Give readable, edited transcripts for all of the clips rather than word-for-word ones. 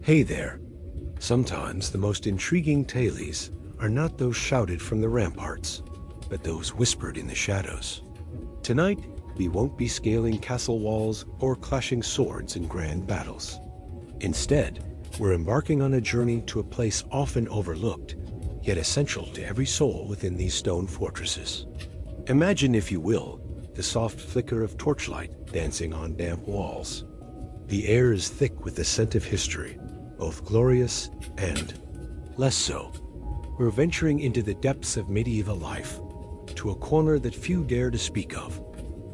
Hey there. Sometimes the most intriguing tales are not those shouted from the ramparts, but those whispered in the shadows. Tonight, we won't be scaling castle walls or clashing swords in grand battles. Instead, we're embarking on a journey to a place often overlooked, yet essential to every soul within these stone fortresses. Imagine, if you will, the soft flicker of torchlight dancing on damp walls. The air is thick with the scent of history, both glorious and less so. We're venturing into the depths of medieval life, to a corner that few dare to speak of,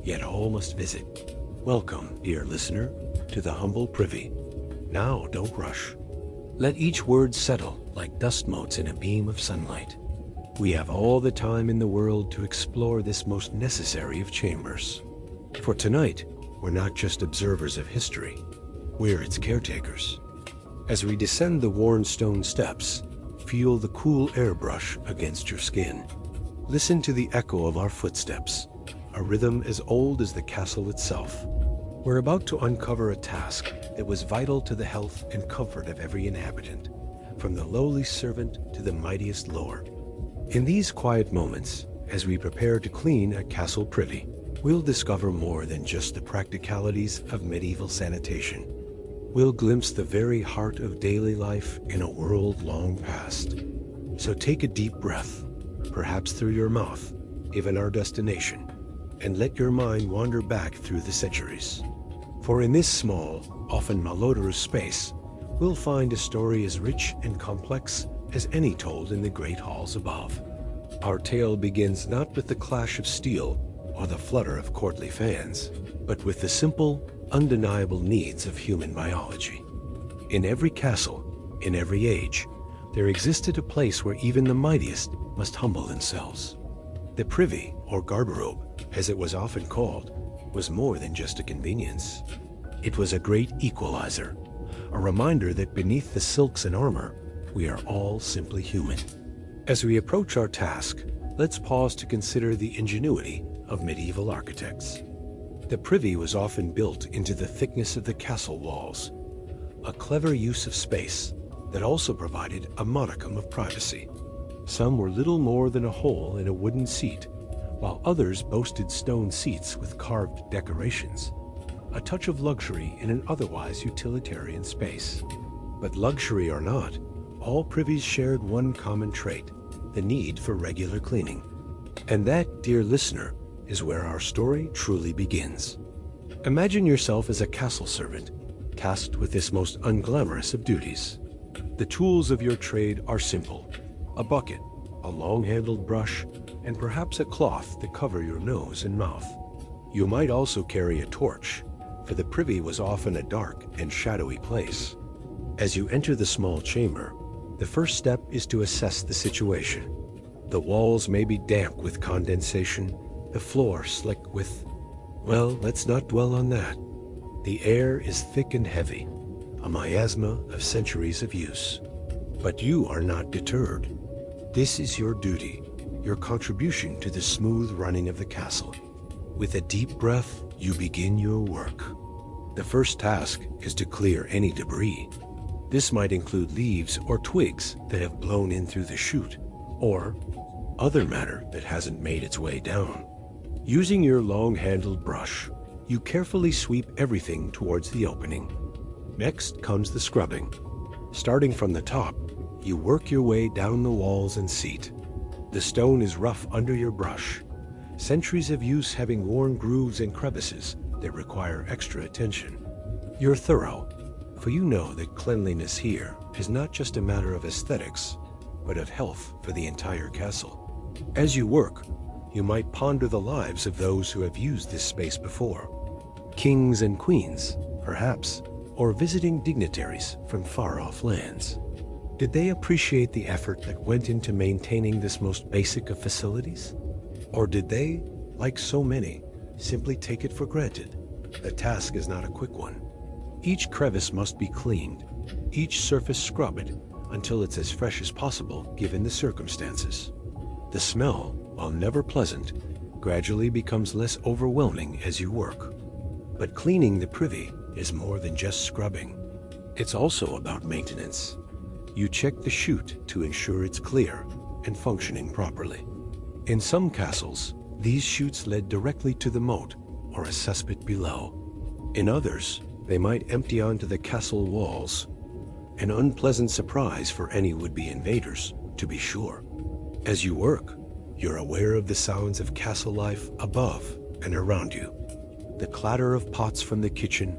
yet all must visit. Welcome, dear listener, to the humble privy. Now, don't rush. Let each word settle like dust motes in a beam of sunlight. We have all the time in the world to explore this most necessary of chambers. For tonight, we're not just observers of history, we're its caretakers. As we descend the worn stone steps, feel the cool airbrush against your skin. Listen to the echo of our footsteps, a rhythm as old as the castle itself. We're about to uncover a task that was vital to the health and comfort of every inhabitant, from the lowly servant to the mightiest lord. In these quiet moments, as we prepare to clean a castle privy, we'll discover more than just the practicalities of medieval sanitation. We'll glimpse the very heart of daily life in a world long past. So take a deep breath, perhaps through your mouth, given our destination, and let your mind wander back through the centuries. For in this small, often malodorous space, we'll find a story as rich and complex as any told in the great halls above. Our tale begins not with the clash of steel or the flutter of courtly fans, but with the simple, undeniable needs of human biology. In every castle, in every age, there existed a place where even the mightiest must humble themselves. The privy, or garderobe, as it was often called, was more than just a convenience. It was a great equalizer, a reminder that beneath the silks and armor, we are all simply human. As we approach our task, let's pause to consider the ingenuity of medieval architects. The privy was often built into the thickness of the castle walls, a clever use of space that also provided a modicum of privacy. Some were little more than a hole in a wooden seat, while others boasted stone seats with carved decorations, a touch of luxury in an otherwise utilitarian space. But luxury or not, all privies shared one common trait: the need for regular cleaning. And that, dear listener, is where our story truly begins. Imagine yourself as a castle servant, tasked with this most unglamorous of duties. The tools of your trade are simple: a bucket, a long-handled brush, and perhaps a cloth to cover your nose and mouth. You might also carry a torch, for the privy was often a dark and shadowy place. As you enter the small chamber, the first step is to assess the situation. The walls may be damp with condensation, the floor slick with... well, let's not dwell on that. The air is thick and heavy, a miasma of centuries of use. But you are not deterred. This is your duty, your contribution to the smooth running of the castle. With a deep breath, you begin your work. The first task is to clear any debris. This might include leaves or twigs that have blown in through the chute, or other matter that hasn't made its way down. Using your long-handled brush, you carefully sweep everything towards the opening. Next comes the scrubbing. Starting from the top, you work your way down the walls and seat. The stone is rough under your brush, centuries of use having worn grooves and crevices that require extra attention. You're thorough, for you know that cleanliness here is not just a matter of aesthetics, but of health for the entire castle. As you work, you might ponder the lives of those who have used this space before. Kings and queens, perhaps, or visiting dignitaries from far-off lands. Did they appreciate the effort that went into maintaining this most basic of facilities? Or did they, like so many, simply take it for granted? The task is not a quick one. Each crevice must be cleaned, each surface scrubbed until it's as fresh as possible given the circumstances. The smell, while never pleasant, gradually becomes less overwhelming as you work. But cleaning the privy is more than just scrubbing. It's also about maintenance. You check the chute to ensure it's clear and functioning properly. In some castles, these chutes led directly to the moat or a cesspit below. In others, they might empty onto the castle walls, an unpleasant surprise for any would-be invaders, to be sure. As you work, you're aware of the sounds of castle life above and around you. The clatter of pots from the kitchen,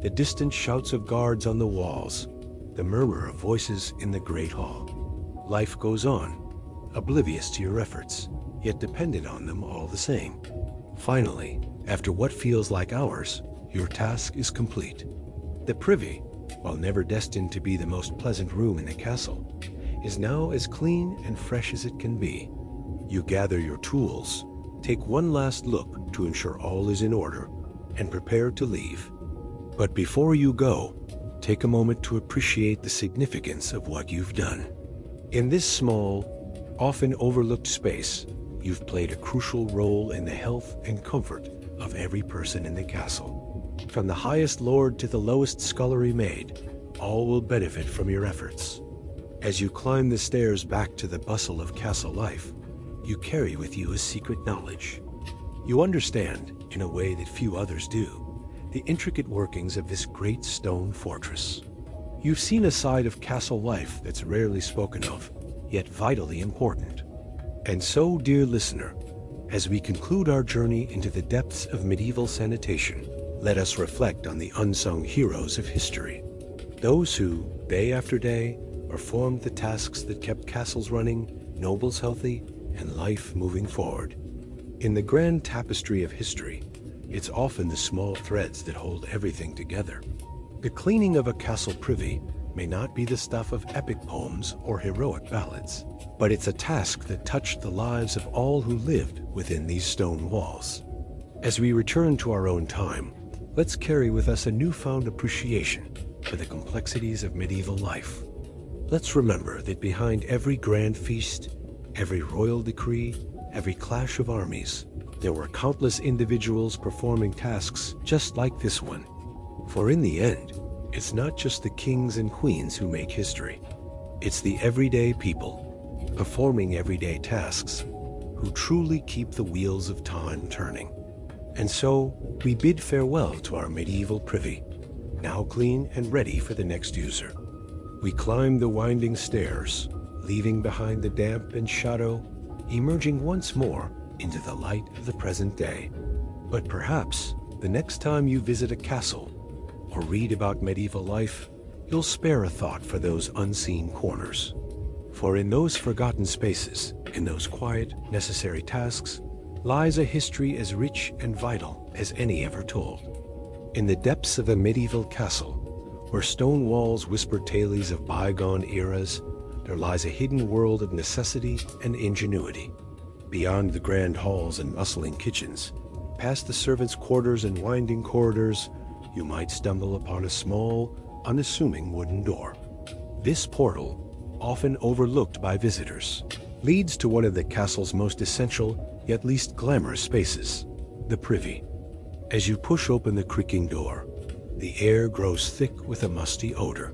the distant shouts of guards on the walls, the murmur of voices in the great hall. Life goes on, oblivious to your efforts, yet dependent on them all the same. Finally, after what feels like hours, your task is complete. The privy, while never destined to be the most pleasant room in the castle, is now as clean and fresh as it can be. You gather your tools, take one last look to ensure all is in order, and prepare to leave. But before you go, take a moment to appreciate the significance of what you've done. In this small, often overlooked space, you've played a crucial role in the health and comfort of every person in the castle. From the highest lord to the lowest scullery maid, all will benefit from your efforts. As you climb the stairs back to the bustle of castle life, you carry with you a secret knowledge. You understand, in a way that few others do, the intricate workings of this great stone fortress. You've seen a side of castle life that's rarely spoken of, yet vitally important. And so, dear listener, as we conclude our journey into the depths of medieval sanitation, let us reflect on the unsung heroes of history. Those who, day after day, performed the tasks that kept castles running, nobles healthy, and life moving forward. In the grand tapestry of history, it's often the small threads that hold everything together. The cleaning of a castle privy may not be the stuff of epic poems or heroic ballads, but it's a task that touched the lives of all who lived within these stone walls. As we return to our own time, let's carry with us a newfound appreciation for the complexities of medieval life. Let's remember that behind every grand feast, every royal decree, every clash of armies, there were countless individuals performing tasks just like this one. For in the end, it's not just the kings and queens who make history. It's the everyday people, performing everyday tasks, who truly keep the wheels of time turning. And so, we bid farewell to our medieval privy, now clean and ready for the next user. We climb the winding stairs, leaving behind the damp and shadow, emerging once more into the light of the present day. But perhaps, the next time you visit a castle, or read about medieval life, you'll spare a thought for those unseen corners. For in those forgotten spaces, in those quiet, necessary tasks, lies a history as rich and vital as any ever told. In the depths of a medieval castle, where stone walls whisper tales of bygone eras, there lies a hidden world of necessity and ingenuity. Beyond the grand halls and bustling kitchens, past the servants' quarters and winding corridors, you might stumble upon a small, unassuming wooden door. This portal, often overlooked by visitors, leads to one of the castle's most essential yet least glamorous spaces, the privy. As you push open the creaking door, the air grows thick with a musty odor.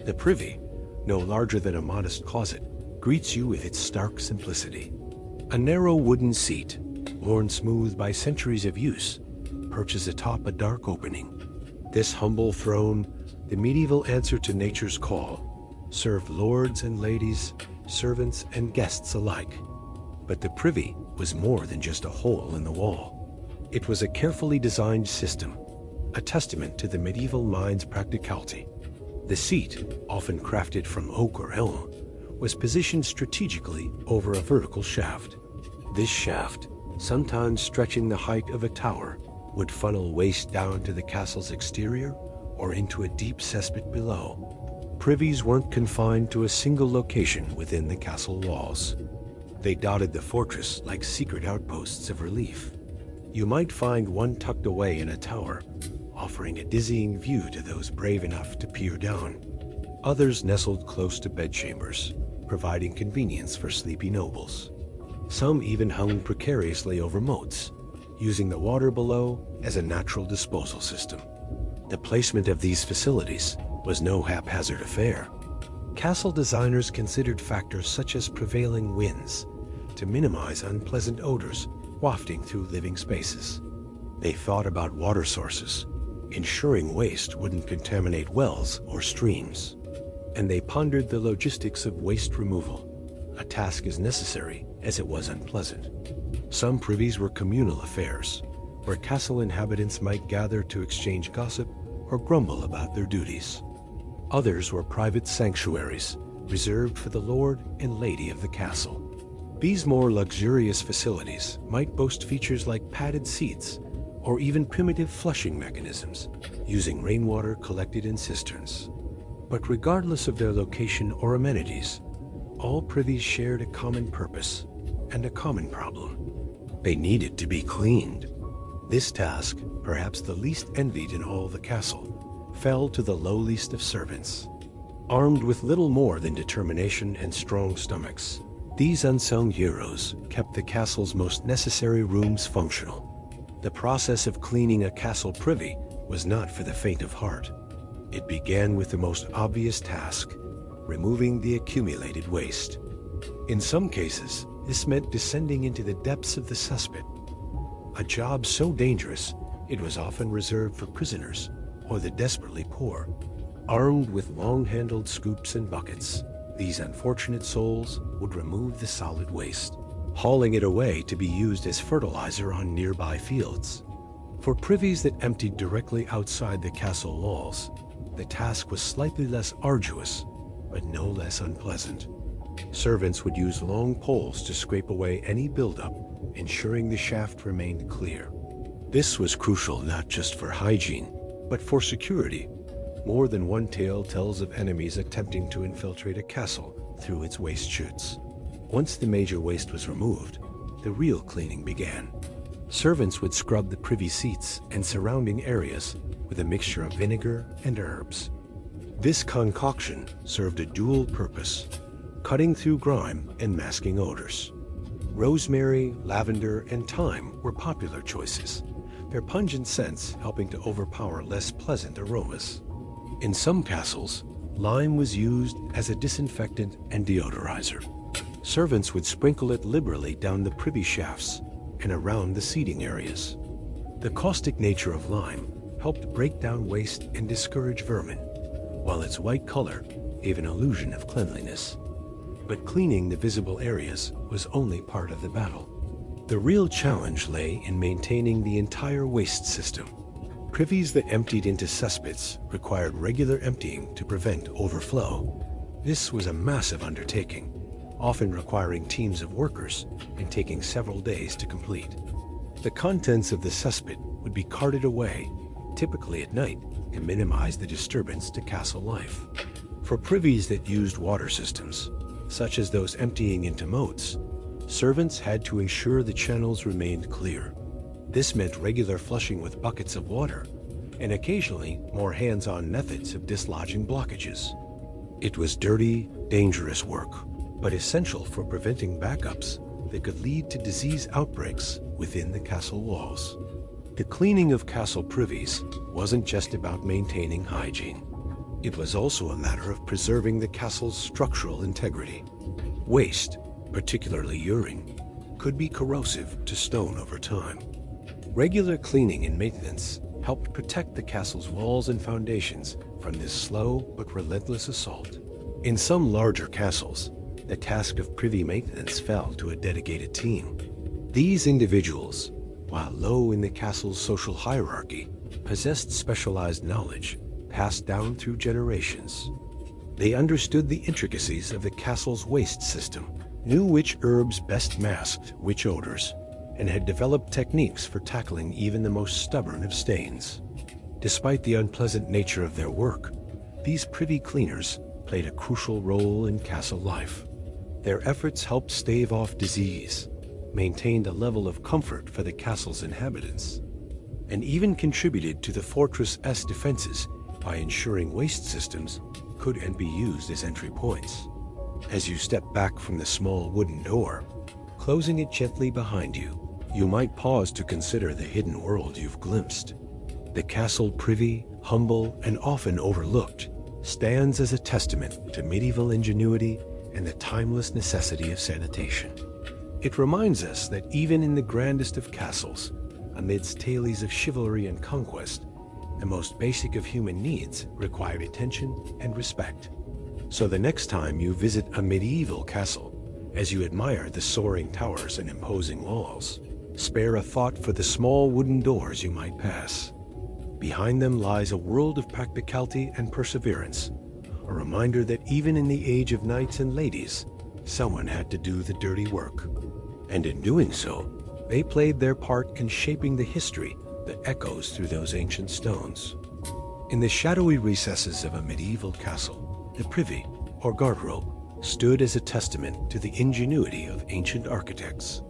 The privy, no larger than a modest closet, greets you with its stark simplicity. A narrow wooden seat, worn smooth by centuries of use, perches atop a dark opening. This humble throne, the medieval answer to nature's call, served lords and ladies, servants and guests alike. But the privy was more than just a hole in the wall. It was a carefully designed system, a testament to the medieval mind's practicality. The seat, often crafted from oak or elm, was positioned strategically over a vertical shaft. This shaft, sometimes stretching the height of a tower, would funnel waist down to the castle's exterior or into a deep cesspit below. Privies weren't confined to a single location within the castle walls. They dotted the fortress like secret outposts of relief. You might find one tucked away in a tower, offering a dizzying view to those brave enough to peer down. Others nestled close to bedchambers, providing convenience for sleepy nobles. Some even hung precariously over moats, using the water below as a natural disposal system. The placement of these facilities, was no haphazard affair. Castle designers considered factors such as prevailing winds to minimize unpleasant odors wafting through living spaces. They thought about water sources, ensuring waste wouldn't contaminate wells or streams. And they pondered the logistics of waste removal, a task as necessary as it was unpleasant. Some privies were communal affairs, where castle inhabitants might gather to exchange gossip or grumble about their duties. Others were private sanctuaries, reserved for the lord and lady of the castle. These more luxurious facilities might boast features like padded seats or even primitive flushing mechanisms, using rainwater collected in cisterns. But regardless of their location or amenities, all privies shared a common purpose and a common problem. They needed to be cleaned. This task, perhaps the least envied in all the castle, fell to the lowliest of servants. Armed with little more than determination and strong stomachs, these unsung heroes kept the castle's most necessary rooms functional. The process of cleaning a castle privy was not for the faint of heart. It began with the most obvious task, removing the accumulated waste. In some cases, this meant descending into the depths of the cesspit, a job so dangerous it was often reserved for prisoners or the desperately poor. Armed with long-handled scoops and buckets, these unfortunate souls would remove the solid waste, hauling it away to be used as fertilizer on nearby fields. For privies that emptied directly outside the castle walls, the task was slightly less arduous, but no less unpleasant. Servants would use long poles to scrape away any buildup, ensuring the shaft remained clear. This was crucial not just for hygiene, but for security. More than one tale tells of enemies attempting to infiltrate a castle through its waste chutes. Once the major waste was removed, the real cleaning began. Servants would scrub the privy seats and surrounding areas with a mixture of vinegar and herbs. This concoction served a dual purpose, cutting through grime and masking odors. Rosemary, lavender, and thyme were popular choices, their pungent scents helping to overpower less pleasant aromas. In some castles, lime was used as a disinfectant and deodorizer. Servants would sprinkle it liberally down the privy shafts and around the seating areas. The caustic nature of lime helped break down waste and discourage vermin, while its white color gave an illusion of cleanliness. But cleaning the visible areas was only part of the battle. The real challenge lay in maintaining the entire waste system. Privies that emptied into cesspits required regular emptying to prevent overflow. This was a massive undertaking, often requiring teams of workers and taking several days to complete. The contents of the cesspit would be carted away, typically at night, to minimize the disturbance to castle life. For privies that used water systems, such as those emptying into moats, servants had to ensure the channels remained clear. This meant regular flushing with buckets of water, and occasionally more hands-on methods of dislodging blockages. It was dirty, dangerous work, but essential for preventing backups that could lead to disease outbreaks within the castle walls. The cleaning of castle privies wasn't just about maintaining hygiene. It was also a matter of preserving the castle's structural integrity. Waste, particularly urine, could be corrosive to stone over time. Regular cleaning and maintenance helped protect the castle's walls and foundations from this slow but relentless assault. In some larger castles, the task of privy maintenance fell to a dedicated team. These individuals, while low in the castle's social hierarchy, possessed specialized knowledge passed down through generations. They understood the intricacies of the castle's waste system, knew which herbs best masked which odors, and had developed techniques for tackling even the most stubborn of stains. Despite the unpleasant nature of their work, these privy cleaners played a crucial role in castle life. Their efforts helped stave off disease, maintained a level of comfort for the castle's inhabitants, and even contributed to the fortress's defenses by ensuring waste systems could and be used as entry points. As you step back from the small wooden door, closing it gently behind you, you might pause to consider the hidden world you've glimpsed. The castle privy, humble and often overlooked, stands as a testament to medieval ingenuity and the timeless necessity of sanitation. It reminds us that even in the grandest of castles, amidst tales of chivalry and conquest, the most basic of human needs require attention and respect. So the next time you visit a medieval castle, as you admire the soaring towers and imposing walls, spare a thought for the small wooden doors you might pass. Behind them lies a world of practicality and perseverance, a reminder that even in the age of knights and ladies, someone had to do the dirty work. And in doing so, they played their part in shaping the history that echoes through those ancient stones. In the shadowy recesses of a medieval castle, the privy, or garderobe, stood as a testament to the ingenuity of ancient architects.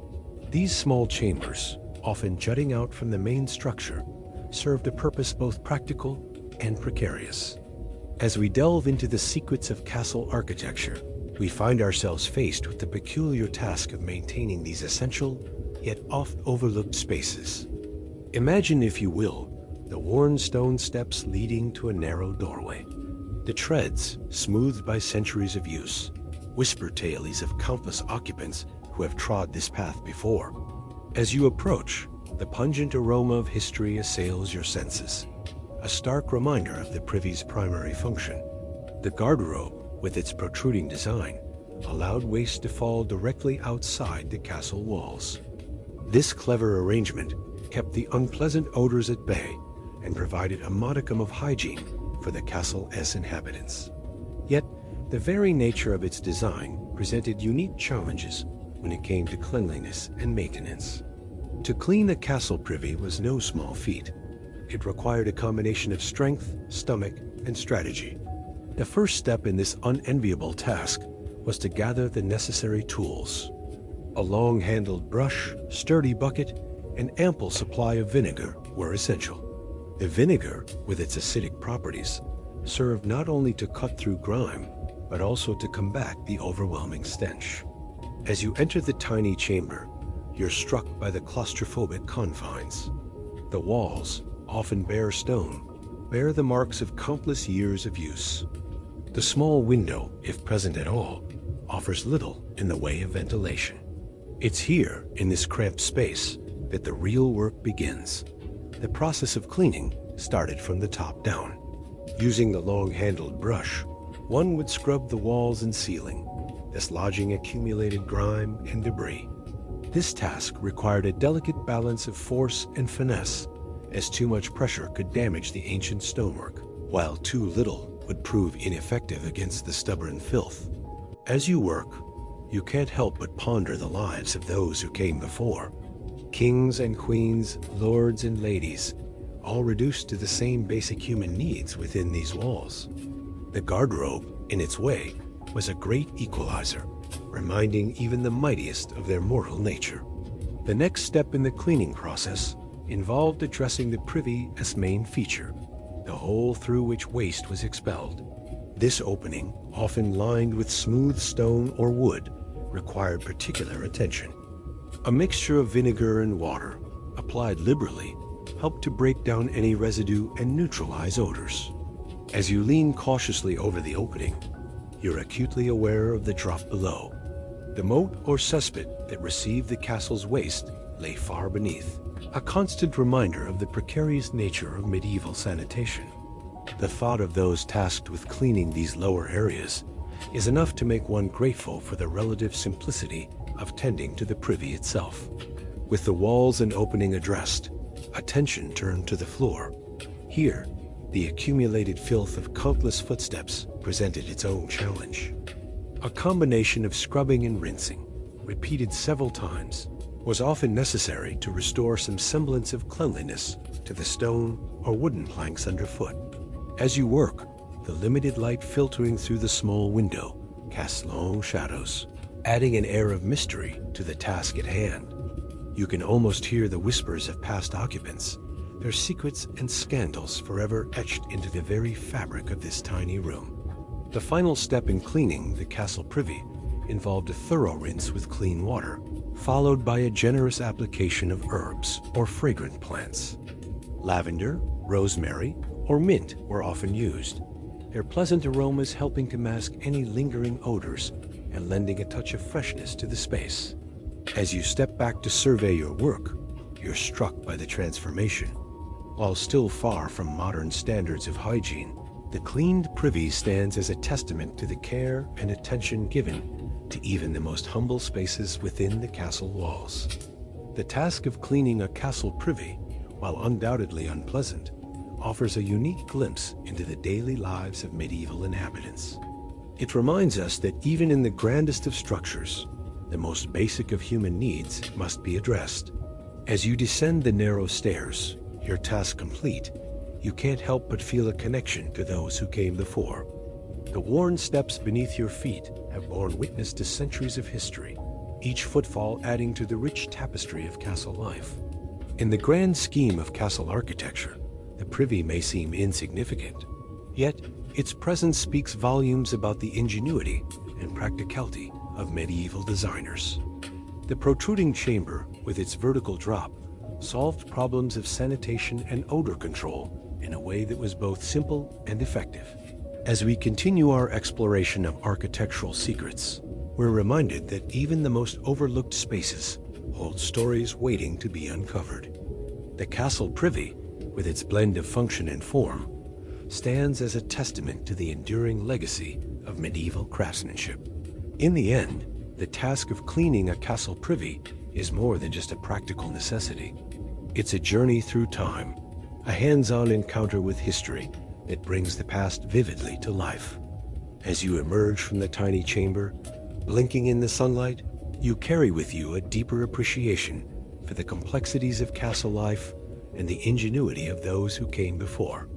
These small chambers, often jutting out from the main structure, served a purpose both practical and precarious. As we delve into the secrets of castle architecture, we find ourselves faced with the peculiar task of maintaining these essential, yet oft overlooked spaces. Imagine, if you will, the worn stone steps leading to a narrow doorway. The treads, smoothed by centuries of use, whisper tales of countless occupants who have trod this path before. As you approach, the pungent aroma of history assails your senses, a stark reminder of the privy's primary function. The garderobe, with its protruding design, allowed waste to fall directly outside the castle walls. This clever arrangement kept the unpleasant odors at bay and provided a modicum of hygiene for the castle's inhabitants. Yet, the very nature of its design presented unique challenges when it came to cleanliness and maintenance. To clean a castle privy was no small feat. It required a combination of strength, stomach, and strategy. The first step in this unenviable task was to gather the necessary tools. A long-handled brush, sturdy bucket, and ample supply of vinegar were essential. The vinegar, with its acidic properties, served not only to cut through grime, but also to combat the overwhelming stench. As you enter the tiny chamber, you're struck by the claustrophobic confines. The walls, often bare stone, bear the marks of countless years of use. The small window, if present at all, offers little in the way of ventilation. It's here, in this cramped space, that the real work begins. The process of cleaning started from the top down. Using the long-handled brush, one would scrub the walls and ceiling, dislodging accumulated grime and debris. This task required a delicate balance of force and finesse, as too much pressure could damage the ancient stonework, while too little would prove ineffective against the stubborn filth. As you work, you can't help but ponder the lives of those who came before. Kings and queens, lords and ladies, all reduced to the same basic human needs within these walls. The garderobe, in its way, was a great equalizer, reminding even the mightiest of their mortal nature. The next step in the cleaning process involved addressing the privy as main feature, the hole through which waste was expelled. This opening, often lined with smooth stone or wood, required particular attention. A mixture of vinegar and water, applied liberally, helped to break down any residue and neutralize odors. As you lean cautiously over the opening, you're acutely aware of the drop below. The moat or cesspit that received the castle's waste lay far beneath, a constant reminder of the precarious nature of medieval sanitation. The thought of those tasked with cleaning these lower areas is enough to make one grateful for the relative simplicity of tending to the privy itself. With the walls and opening addressed, attention turned to the floor. Here, the accumulated filth of countless footsteps presented its own challenge. A combination of scrubbing and rinsing, repeated several times, was often necessary to restore some semblance of cleanliness to the stone or wooden planks underfoot. As you work, the limited light filtering through the small window casts long shadows, adding an air of mystery to the task at hand. You can almost hear the whispers of past occupants, their secrets and scandals forever etched into the very fabric of this tiny room. The final step in cleaning the castle privy involved a thorough rinse with clean water, followed by a generous application of herbs or fragrant plants. Lavender, rosemary, or mint were often used. their pleasant aromas helping to mask any lingering odors and lending a touch of freshness to the space. As you step back to survey your work, you're struck by the transformation. While still far from modern standards of hygiene, the cleaned privy stands as a testament to the care and attention given to even the most humble spaces within the castle walls. The task of cleaning a castle privy, while undoubtedly unpleasant, offers a unique glimpse into the daily lives of medieval inhabitants. It reminds us that even in the grandest of structures, the most basic of human needs must be addressed. As you descend the narrow stairs, your task complete, you can't help but feel a connection to those who came before. The worn steps beneath your feet have borne witness to centuries of history, each footfall adding to the rich tapestry of castle life. In the grand scheme of castle architecture, the privy may seem insignificant, yet its presence speaks volumes about the ingenuity and practicality of medieval designers. The protruding chamber, with its vertical drop, solved problems of sanitation and odor control in a way that was both simple and effective. As we continue our exploration of architectural secrets, we're reminded that even the most overlooked spaces hold stories waiting to be uncovered. The castle privy, with its blend of function and form, stands as a testament to the enduring legacy of medieval craftsmanship. In the end, the task of cleaning a castle privy is more than just a practical necessity. It's a journey through time, a hands-on encounter with history that brings the past vividly to life. As you emerge from the tiny chamber, blinking in the sunlight, you carry with you a deeper appreciation for the complexities of castle life and the ingenuity of those who came before.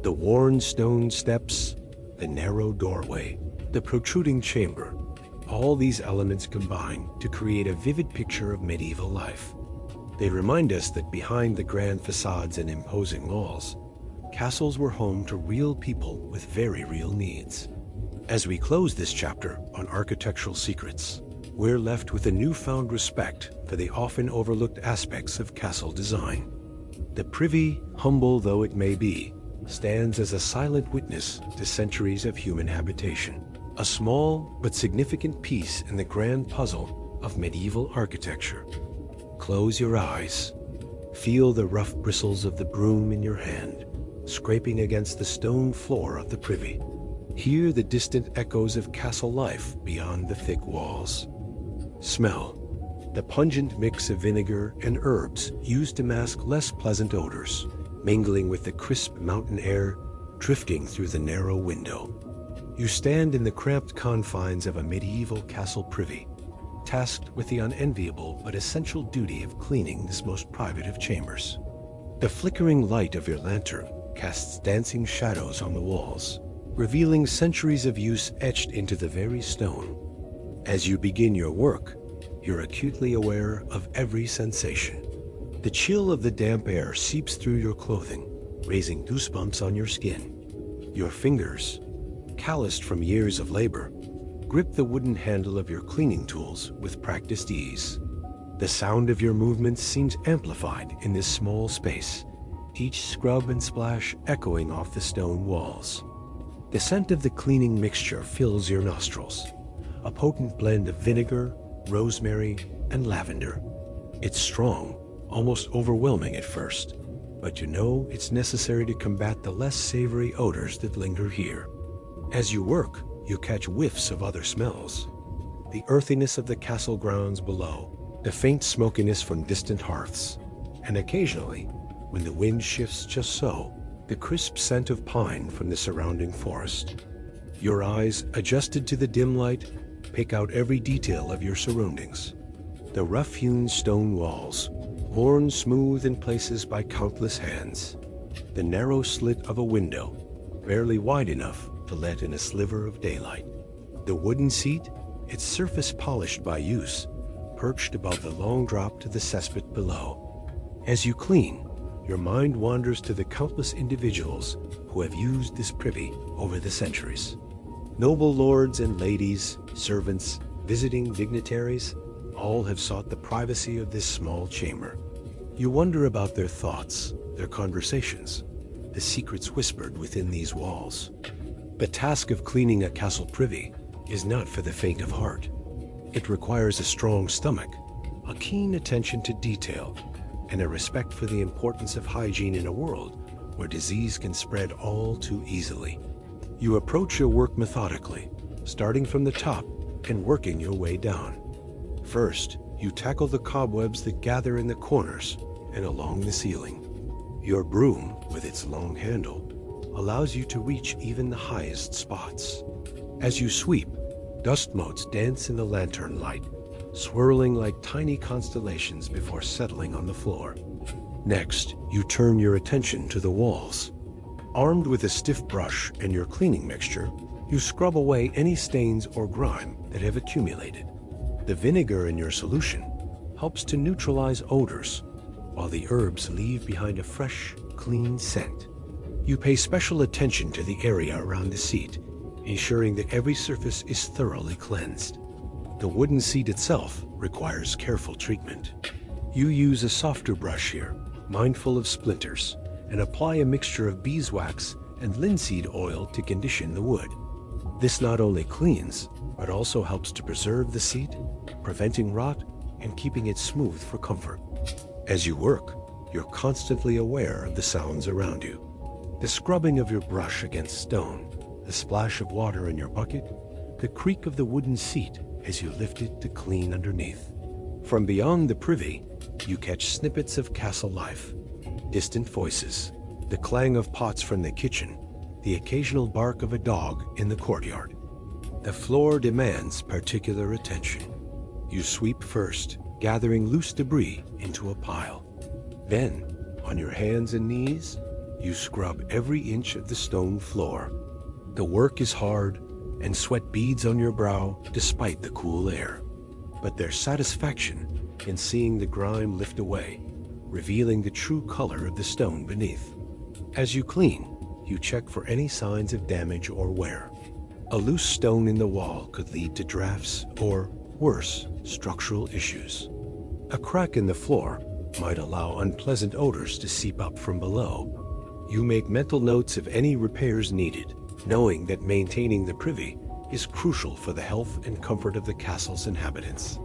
The worn stone steps, the narrow doorway, the protruding chamber, all these elements combine to create a vivid picture of medieval life. They remind us that behind the grand facades and imposing walls, castles were home to real people with very real needs. As we close this chapter on architectural secrets, we're left with a newfound respect for the often overlooked aspects of castle design. The privy, humble though it may be, stands as a silent witness to centuries of human habitation, a small but significant piece in the grand puzzle of medieval architecture. Close your eyes. Feel the rough bristles of the broom in your hand, scraping against the stone floor of the privy. Hear the distant echoes of castle life beyond the thick walls. Smell the pungent mix of vinegar and herbs used to mask less pleasant odors, mingling with the crisp mountain air drifting through the narrow window. You stand in the cramped confines of a medieval castle privy, tasked with the unenviable but essential duty of cleaning this most private of chambers. The flickering light of your lantern casts dancing shadows on the walls, revealing centuries of use etched into the very stone. As you begin your work, you're acutely aware of every sensation. The chill of the damp air seeps through your clothing, raising goosebumps on your skin. Your fingers, calloused from years of labor, grip the wooden handle of your cleaning tools with practiced ease. The sound of your movements seems amplified in this small space, each scrub and splash echoing off the stone walls. The scent of the cleaning mixture fills your nostrils, a potent blend of vinegar, rosemary, and lavender. It's strong, almost overwhelming at first, but you know it's necessary to combat the less savory odors that linger here. As you work, you catch whiffs of other smells. The earthiness of the castle grounds below, the faint smokiness from distant hearths, and occasionally, when the wind shifts just so, the crisp scent of pine from the surrounding forest. Your eyes, adjusted to the dim light, pick out every detail of your surroundings. The rough-hewn stone walls, worn smooth in places by countless hands. The narrow slit of a window, barely wide enough to let in a sliver of daylight. The wooden seat, its surface polished by use, perched above the long drop to the cesspit below. As you clean, your mind wanders to the countless individuals who have used this privy over the centuries. Noble lords and ladies, servants, visiting dignitaries, all have sought the privacy of this small chamber. You wonder about their thoughts, their conversations, the secrets whispered within these walls. The task of cleaning a castle privy is not for the faint of heart. It requires a strong stomach, a keen attention to detail, and a respect for the importance of hygiene in a world where disease can spread all too easily. You approach your work methodically, starting from the top and working your way down. First, you tackle the cobwebs that gather in the corners and along the ceiling. Your broom, with its long handle, allows you to reach even the highest spots. As you sweep, dust motes dance in the lantern light, swirling like tiny constellations before settling on the floor. Next, you turn your attention to the walls. Armed with a stiff brush and your cleaning mixture, you scrub away any stains or grime that have accumulated. The vinegar in your solution helps to neutralize odors, while the herbs leave behind a fresh, clean scent. You pay special attention to the area around the seat, ensuring that every surface is thoroughly cleansed. The wooden seat itself requires careful treatment. You use a softer brush here, mindful of splinters, and apply a mixture of beeswax and linseed oil to condition the wood. This not only cleans, but also helps to preserve the seat, preventing rot and keeping it smooth for comfort. As you work, you're constantly aware of the sounds around you. The scrubbing of your brush against stone, the splash of water in your bucket, the creak of the wooden seat as you lift it to clean underneath. From beyond the privy, you catch snippets of castle life, distant voices, the clang of pots from the kitchen, the occasional bark of a dog in the courtyard. The floor demands particular attention. You sweep first, gathering loose debris into a pile. Then, on your hands and knees, you scrub every inch of the stone floor. The work is hard, and sweat beads on your brow despite the cool air. But there's satisfaction in seeing the grime lift away, revealing the true color of the stone beneath. As you clean, you check for any signs of damage or wear. A loose stone in the wall could lead to drafts or, worse, structural issues. A crack in the floor might allow unpleasant odors to seep up from below. You make mental notes of any repairs needed, knowing that maintaining the privy is crucial for the health and comfort of the castle's inhabitants.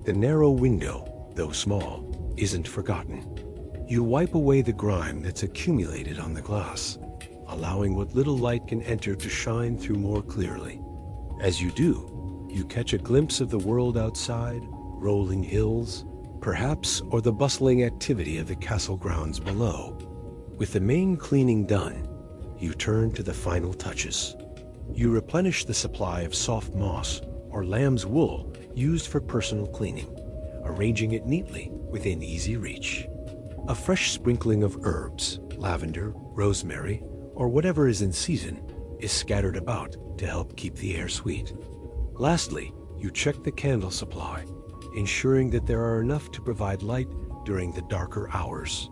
The narrow window, though small, isn't forgotten. You wipe away the grime that's accumulated on the glass, allowing what little light can enter to shine through more clearly. As you do, you catch a glimpse of the world outside, rolling hills, perhaps, or the bustling activity of the castle grounds below. With the main cleaning done, you turn to the final touches. You replenish the supply of soft moss or lamb's wool used for personal cleaning, arranging it neatly within easy reach. A fresh sprinkling of herbs, lavender, rosemary, or whatever is in season, is scattered about to help keep the air sweet. Lastly, you check the candle supply, ensuring that there are enough to provide light during the darker hours.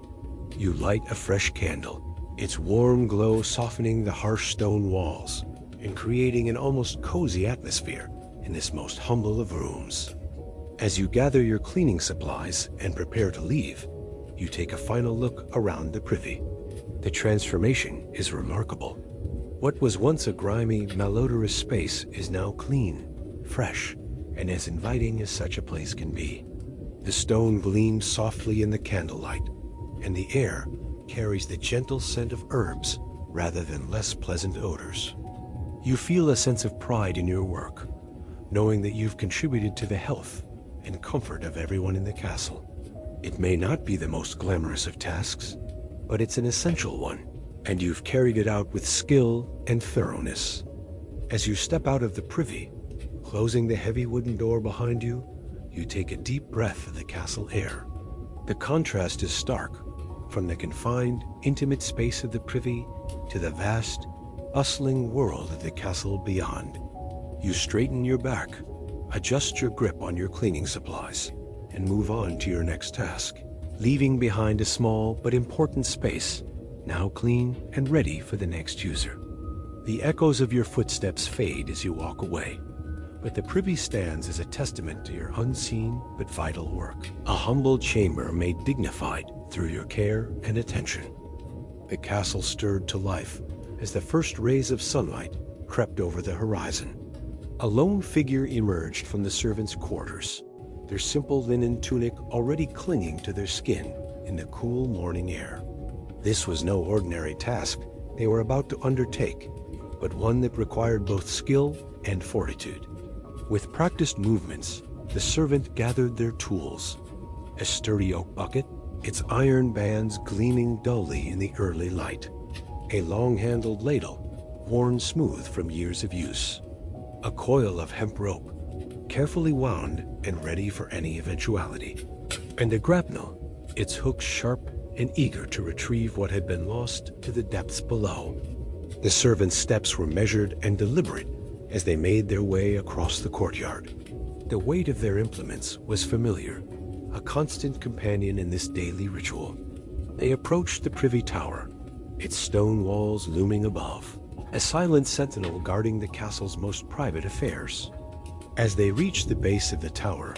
You light a fresh candle, its warm glow softening the harsh stone walls and creating an almost cozy atmosphere in this most humble of rooms. As you gather your cleaning supplies and prepare to leave, you take a final look around the privy. The transformation is remarkable. What was once a grimy, malodorous space is now clean, fresh, and as inviting as such a place can be. The stone gleams softly in the candlelight, and the air carries the gentle scent of herbs rather than less pleasant odors. You feel a sense of pride in your work, knowing that you've contributed to the health and comfort of everyone in the castle. It may not be the most glamorous of tasks, but it's an essential one, and you've carried it out with skill and thoroughness. As you step out of the privy, closing the heavy wooden door behind you, you take a deep breath of the castle air. The contrast is stark, from the confined, intimate space of the privy to the vast, bustling world of the castle beyond. You straighten your back, adjust your grip on your cleaning supplies, and move on to your next task, leaving behind a small but important space, now clean and ready for the next user. The echoes of your footsteps fade as you walk away, but the privy stands as a testament to your unseen but vital work, a humble chamber made dignified through your care and attention. The castle stirred to life as the first rays of sunlight crept over the horizon. A lone figure emerged from the servants' quarters, their simple linen tunic already clinging to their skin in the cool morning air. This was no ordinary task they were about to undertake, but one that required both skill and fortitude. With practiced movements, the servant gathered their tools: a sturdy oak bucket, its iron bands gleaming dully in the early light; a long-handled ladle, worn smooth from years of use; a coil of hemp rope, carefully wound and ready for any eventuality; and a grapnel, its hooks sharp and eager to retrieve what had been lost to the depths below. The servants' steps were measured and deliberate as they made their way across the courtyard. The weight of their implements was familiar, a constant companion in this daily ritual. They approached the privy tower, its stone walls looming above, a silent sentinel guarding the castle's most private affairs. As they reached the base of the tower,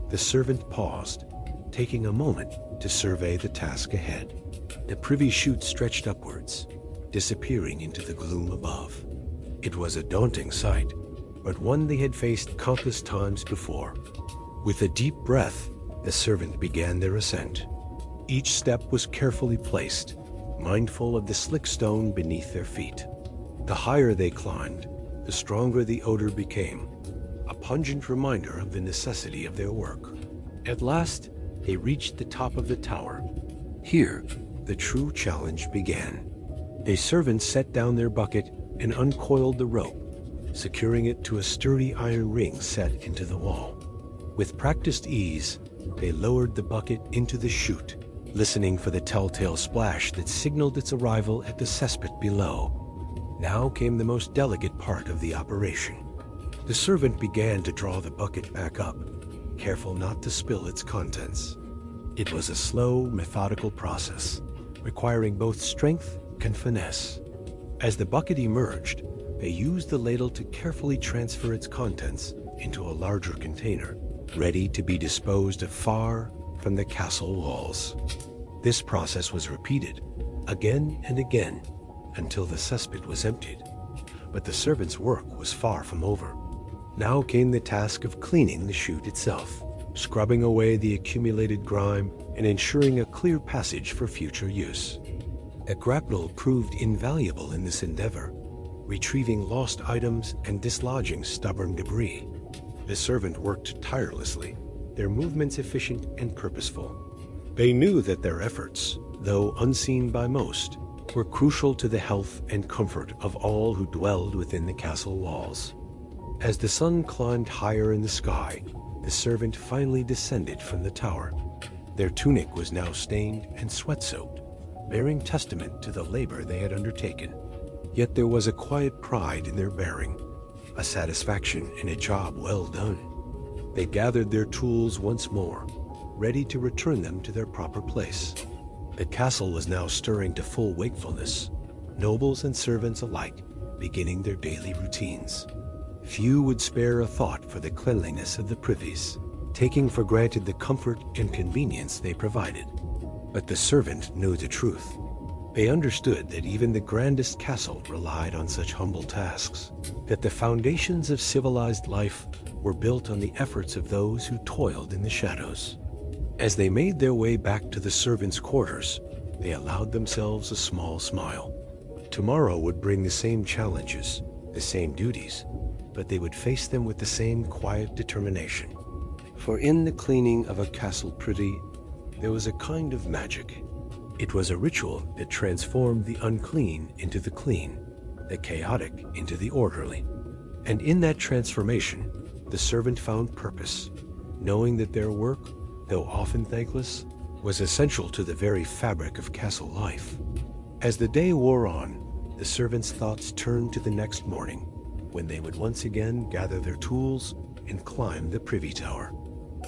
the servant paused, taking a moment to survey the task ahead. The privy chute stretched upwards, disappearing into the gloom above. It was a daunting sight, but one they had faced countless times before. With a deep breath, the servant began their ascent. Each step was carefully placed, mindful of the slick stone beneath their feet. The higher they climbed, the stronger the odor became, a pungent reminder of the necessity of their work. At last, they reached the top of the tower. Here, the true challenge began. A servant set down their bucket and uncoiled the rope, securing it to a sturdy iron ring set into the wall. With practiced ease, they lowered the bucket into the chute, listening for the telltale splash that signaled its arrival at the cesspit below. Now came the most delicate part of the operation. The servant began to draw the bucket back up, careful not to spill its contents. It was a slow, methodical process, requiring both strength and finesse. As the bucket emerged, they used the ladle to carefully transfer its contents into a larger container, ready to be disposed of far from the castle walls. This process was repeated again and again until the cesspit was emptied. But the servant's work was far from over. Now came the task of cleaning the chute itself, scrubbing away the accumulated grime and ensuring a clear passage for future use. A grapnel proved invaluable in this endeavor, retrieving lost items and dislodging stubborn debris. The servant worked tirelessly, their movements efficient and purposeful. They knew that their efforts, though unseen by most, were crucial to the health and comfort of all who dwelled within the castle walls. As the sun climbed higher in the sky, the servant finally descended from the tower. Their tunic was now stained and sweat-soaked, bearing testament to the labor they had undertaken. Yet there was a quiet pride in their bearing, a satisfaction in a job well done. They gathered their tools once more, ready to return them to their proper place. The castle was now stirring to full wakefulness, nobles and servants alike beginning their daily routines. Few would spare a thought for the cleanliness of the privies, taking for granted the comfort and convenience they provided. But the servant knew the truth. They understood that even the grandest castle relied on such humble tasks, that the foundations of civilized life were built on the efforts of those who toiled in the shadows. As they made their way back to the servants' quarters, they allowed themselves a small smile. Tomorrow would bring the same challenges, the same duties, but they would face them with the same quiet determination. For in the cleaning of a castle privy, there was a kind of magic. It was a ritual that transformed the unclean into the clean, the chaotic into the orderly. And in that transformation, the servant found purpose, knowing that their work, though often thankless, was essential to the very fabric of castle life. As the day wore on, the servants' thoughts turned to the next morning, when they would once again gather their tools and climb the privy tower.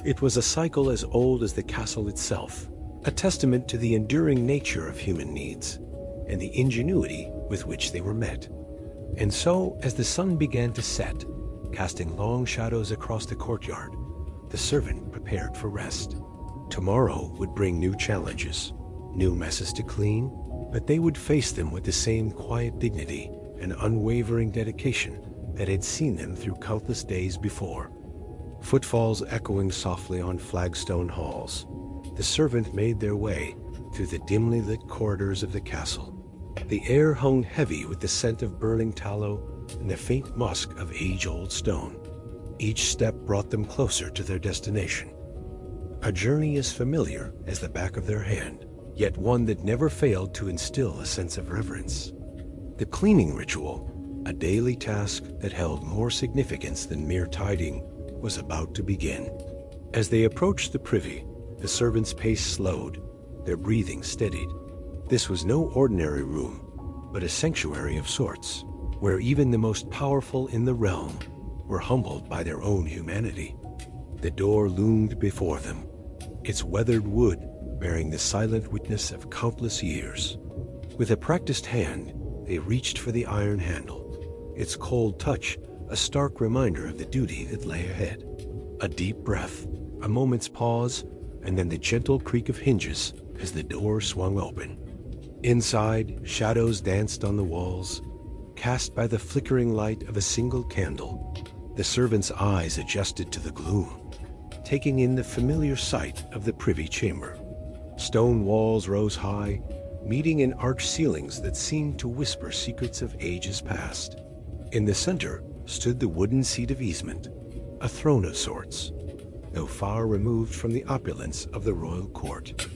It was a cycle as old as the castle itself, a testament to the enduring nature of human needs and the ingenuity with which they were met. And so, as the sun began to set, casting long shadows across the courtyard, the servant prepared for rest. Tomorrow would bring new challenges, new messes to clean, but they would face them with the same quiet dignity an unwavering dedication that had seen them through countless days before. Footfalls echoing softly on flagstone halls, the servant made their way through the dimly lit corridors of the castle. The air hung heavy with the scent of burning tallow and the faint musk of age-old stone. Each step brought them closer to their destination. A journey as familiar as the back of their hand, yet one that never failed to instill a sense of reverence. The cleaning ritual, a daily task that held more significance than mere tidying, was about to begin. As they approached the privy, the servants' pace slowed, their breathing steadied. This was no ordinary room, but a sanctuary of sorts, where even the most powerful in the realm were humbled by their own humanity. The door loomed before them, its weathered wood bearing the silent witness of countless years. With a practiced hand, they reached for the iron handle, its cold touch a stark reminder of the duty that lay ahead. A deep breath, a moment's pause, and then the gentle creak of hinges as the door swung open. Inside, shadows danced on the walls, cast by the flickering light of a single candle. The servant's eyes adjusted to the gloom, taking in the familiar sight of the privy chamber. Stone walls rose high, meeting in arched ceilings that seemed to whisper secrets of ages past. In the center stood the wooden seat of easement, a throne of sorts, though far removed from the opulence of the royal court.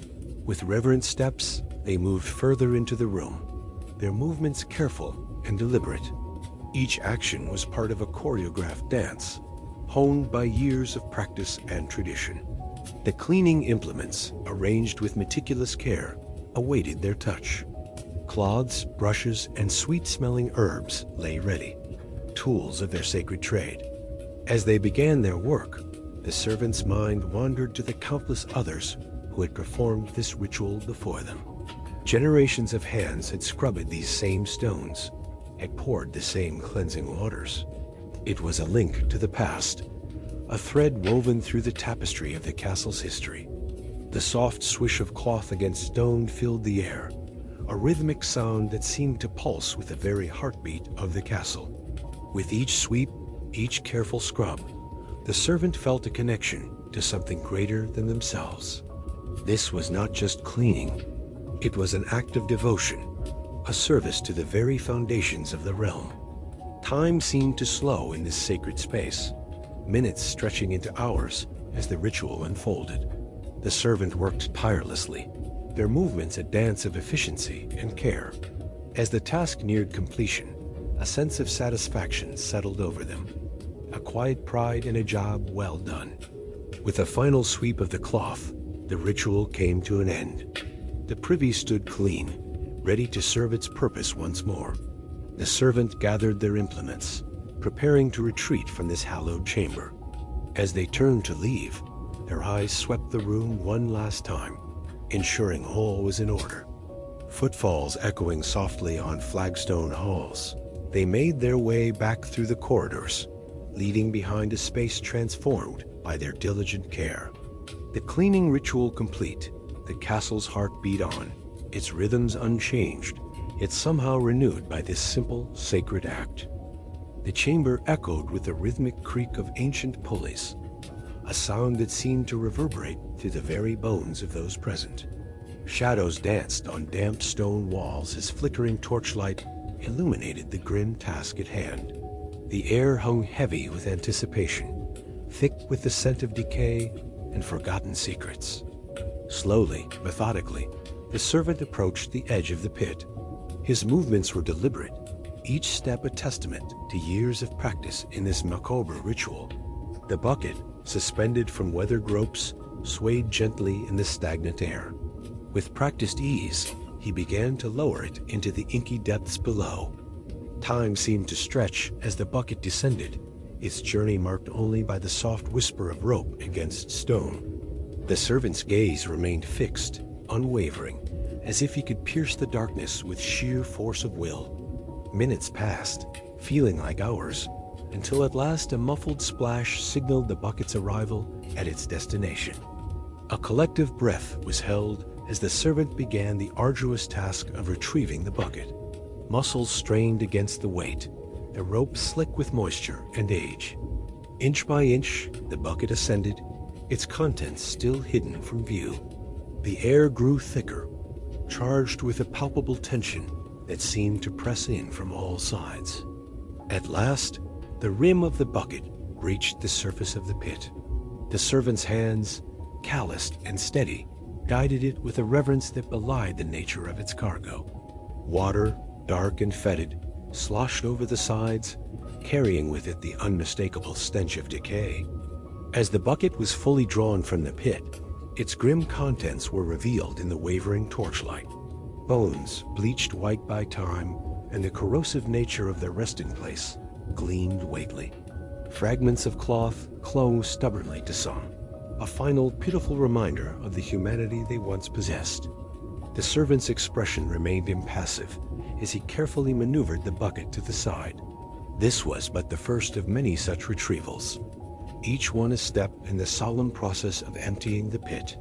With reverent steps, they moved further into the room, their movements careful and deliberate. Each action was part of a choreographed dance, honed by years of practice and tradition. The cleaning implements, arranged with meticulous care, awaited their touch. Cloths, brushes, and sweet-smelling herbs lay ready, tools of their sacred trade. As they began their work, the servant's mind wandered to the countless others who had performed this ritual before them. Generations of hands had scrubbed these same stones, had poured the same cleansing waters. It was a link to the past, a thread woven through the tapestry of the castle's history. The soft swish of cloth against stone filled the air, a rhythmic sound that seemed to pulse with the very heartbeat of the castle. With each sweep, each careful scrub, the servant felt a connection to something greater than themselves. This was not just cleaning. It was an act of devotion, a service to the very foundations of the realm. Time seemed to slow in this sacred space, minutes stretching into hours as the ritual unfolded. The servant worked tirelessly, their movements a dance of efficiency and care. As the task neared completion, a sense of satisfaction settled over them, a quiet pride in a job well done. With a final sweep of the cloth, the ritual came to an end. The privy stood clean, ready to serve its purpose once more. The servant gathered their implements, preparing to retreat from this hallowed chamber. As they turned to leave, their eyes swept the room one last time, ensuring all was in order. Footfalls echoing softly on flagstone halls, they made their way back through the corridors, leaving behind a space transformed by their diligent care. The cleaning ritual complete, the castle's heart beat on, its rhythms unchanged, yet somehow renewed by this simple, sacred act. The chamber echoed with the rhythmic creak of ancient pulleys, a sound that seemed to reverberate through the very bones of those present. Shadows danced on damp stone walls as flickering torchlight illuminated the grim task at hand. The air hung heavy with anticipation, thick with the scent of decay and forgotten secrets. Slowly, methodically, the servant approached the edge of the pit. His movements were deliberate, each step a testament to years of practice in this macabre ritual. The bucket, suspended from weathered ropes, swayed gently in the stagnant air. With practiced ease, he began to lower it into the inky depths below. Time seemed to stretch as the bucket descended, its journey marked only by the soft whisper of rope against stone. The servant's gaze remained fixed, unwavering, as if he could pierce the darkness with sheer force of will. Minutes passed, feeling like hours, until at last a muffled splash signaled the bucket's arrival at its destination. A collective breath was held as the servant began the arduous task of retrieving the bucket. muscles strained against the weight, the rope slick with moisture and age. Inch by inch, the bucket ascended, its contents still hidden from view. The air grew thicker, charged with a palpable tension that seemed to press in from all sides. At last, the rim of the bucket reached the surface of the pit. The servant's hands, calloused and steady, guided it with a reverence that belied the nature of its cargo. Water, dark and fetid, sloshed over the sides, carrying with it the unmistakable stench of decay. As the bucket was fully drawn from the pit, its grim contents were revealed in the wavering torchlight. Bones, bleached white by time, and the corrosive nature of their resting place gleamed whitely. Fragments of cloth clung stubbornly to some, a final pitiful reminder of the humanity they once possessed. The servant's expression remained impassive as he carefully maneuvered the bucket to the side. This was but the first of many such retrievals, each one a step in the solemn process of emptying the pit.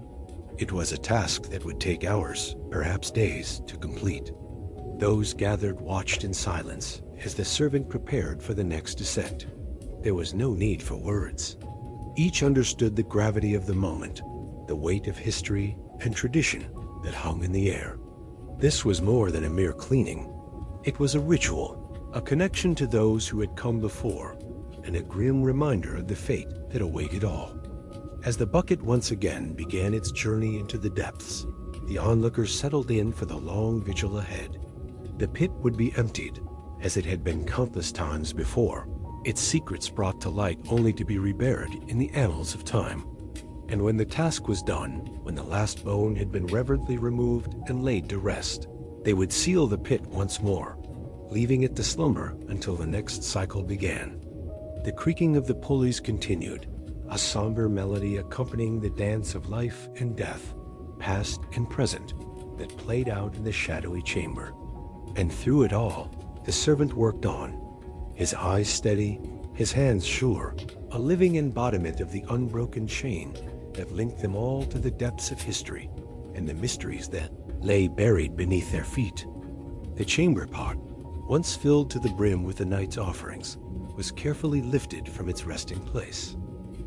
It was a task that would take hours, perhaps days, to complete. Those gathered watched in silence as the servant prepared for the next descent. There was no need for words. Each understood the gravity of the moment, the weight of history and tradition that hung in the air. This was more than a mere cleaning. It was a ritual, a connection to those who had come before, and a grim reminder of the fate that awaited all. As the bucket once again began its journey into the depths, the onlookers settled in for the long vigil ahead. The pit would be emptied, as it had been countless times before, its secrets brought to light only to be reburied in the annals of time. And when the task was done, when the last bone had been reverently removed and laid to rest, they would seal the pit once more, leaving it to slumber until the next cycle began. The creaking of the pulleys continued, a somber melody accompanying the dance of life and death, past and present, that played out in the shadowy chamber. And through it all, the servant worked on, his eyes steady, his hands sure, a living embodiment of the unbroken chain that linked them all to the depths of history and the mysteries that lay buried beneath their feet. The chamber pot, once filled to the brim with the night's offerings, was carefully lifted from its resting place.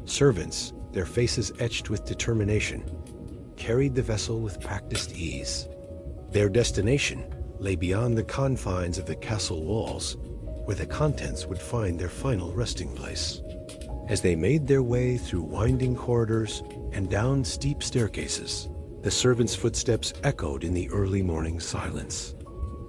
Servants, their faces etched with determination, carried the vessel with practiced ease. Their destination lay beyond the confines of the castle walls, where the contents would find their final resting place. As they made their way through winding corridors and down steep staircases, the servants' footsteps echoed in the early morning silence.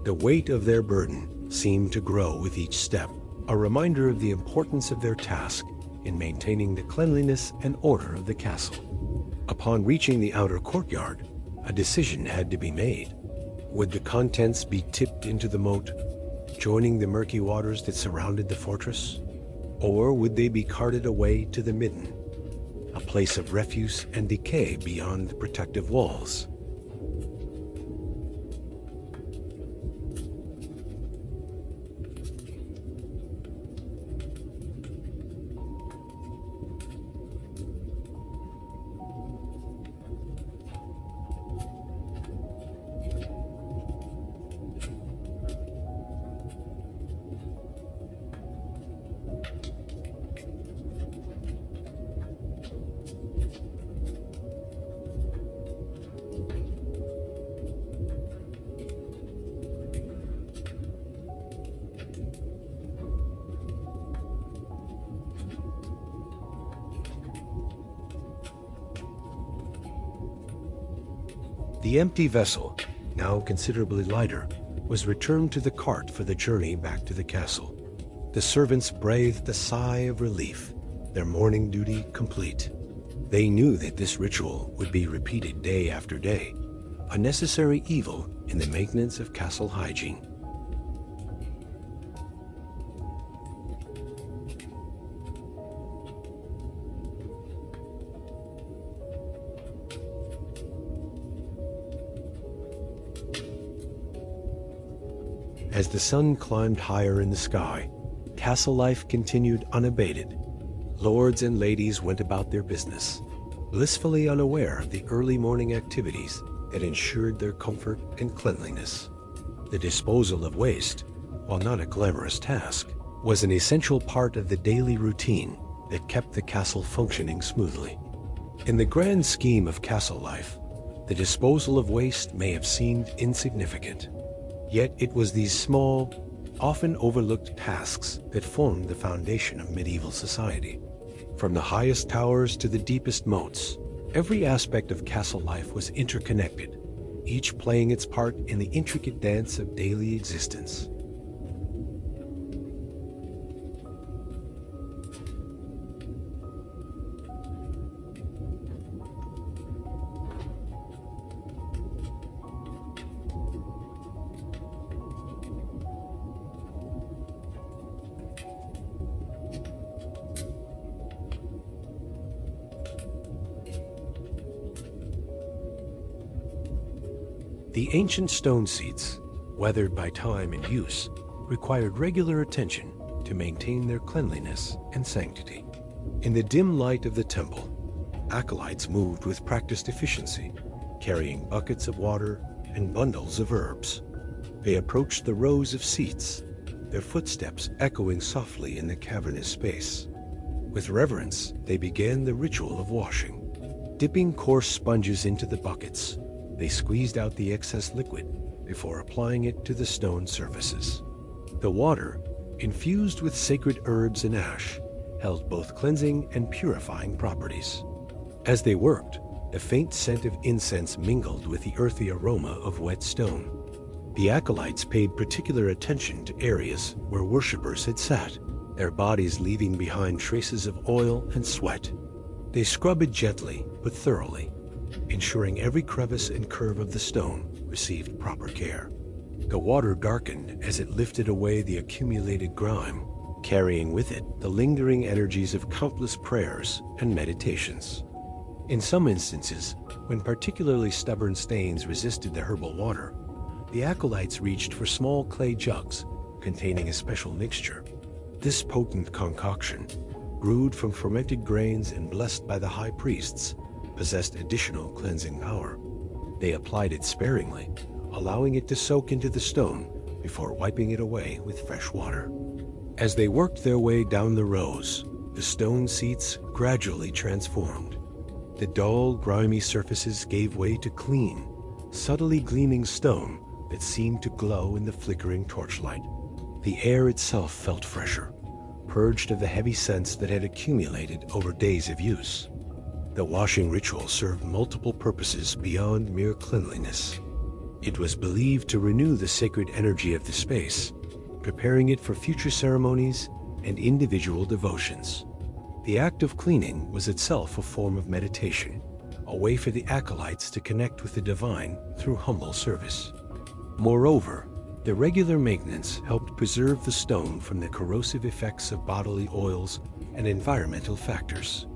The weight of their burden seemed to grow with each step, a reminder of the importance of their task in maintaining the cleanliness and order of the castle. Upon reaching the outer courtyard, a decision had to be made. Would the contents be tipped into the moat, joining the murky waters that surrounded the fortress? Or would they be carted away to the midden, a place of refuse and decay beyond the protective walls? The empty vessel, now considerably lighter, was returned to the cart for the journey back to the castle. The servants breathed a sigh of relief, their morning duty complete. They knew that this ritual would be repeated day after day, a necessary evil in the maintenance of castle hygiene. As the sun climbed higher in the sky, castle life continued unabated. Lords and ladies went about their business, blissfully unaware of the early morning activities that ensured their comfort and cleanliness. The disposal of waste, while not a glamorous task, was an essential part of the daily routine that kept the castle functioning smoothly. In the grand scheme of castle life, the disposal of waste may have seemed insignificant. Yet it was these small, often overlooked tasks that formed the foundation of medieval society. From the highest towers to the deepest moats, every aspect of castle life was interconnected, each playing its part in the intricate dance of daily existence. The ancient stone seats, weathered by time and use, required regular attention to maintain their cleanliness and sanctity. In the dim light of the temple, acolytes moved with practiced efficiency, carrying buckets of water and bundles of herbs. They approached the rows of seats, their footsteps echoing softly in the cavernous space. With reverence, they began the ritual of washing. Dipping coarse sponges into the buckets, they squeezed out the excess liquid before applying it to the stone surfaces. The water, infused with sacred herbs and ash, held both cleansing and purifying properties. As they worked, a faint scent of incense mingled with the earthy aroma of wet stone. The acolytes paid particular attention to areas where worshippers had sat, their bodies leaving behind traces of oil and sweat. They scrubbed gently but thoroughly, ensuring every crevice and curve of the stone received proper care. The water darkened as it lifted away the accumulated grime, carrying with it the lingering energies of countless prayers and meditations. In some instances, when particularly stubborn stains resisted the herbal water, the acolytes reached for small clay jugs containing a special mixture. This potent concoction, brewed from fermented grains and blessed by the high priests, possessed additional cleansing power. They applied it sparingly, allowing it to soak into the stone before wiping it away with fresh water. As they worked their way down the rows, the stone seats gradually transformed. The dull, grimy surfaces gave way to clean, subtly gleaming stone that seemed to glow in the flickering torchlight. The air itself felt fresher, purged of the heavy scents that had accumulated over days of use. The washing ritual served multiple purposes beyond mere cleanliness. It was believed to renew the sacred energy of the space, preparing it for future ceremonies and individual devotions. The act of cleaning was itself a form of meditation, a way for the acolytes to connect with the divine through humble service. Moreover, the regular maintenance helped preserve the stone from the corrosive effects of bodily oils and environmental factors.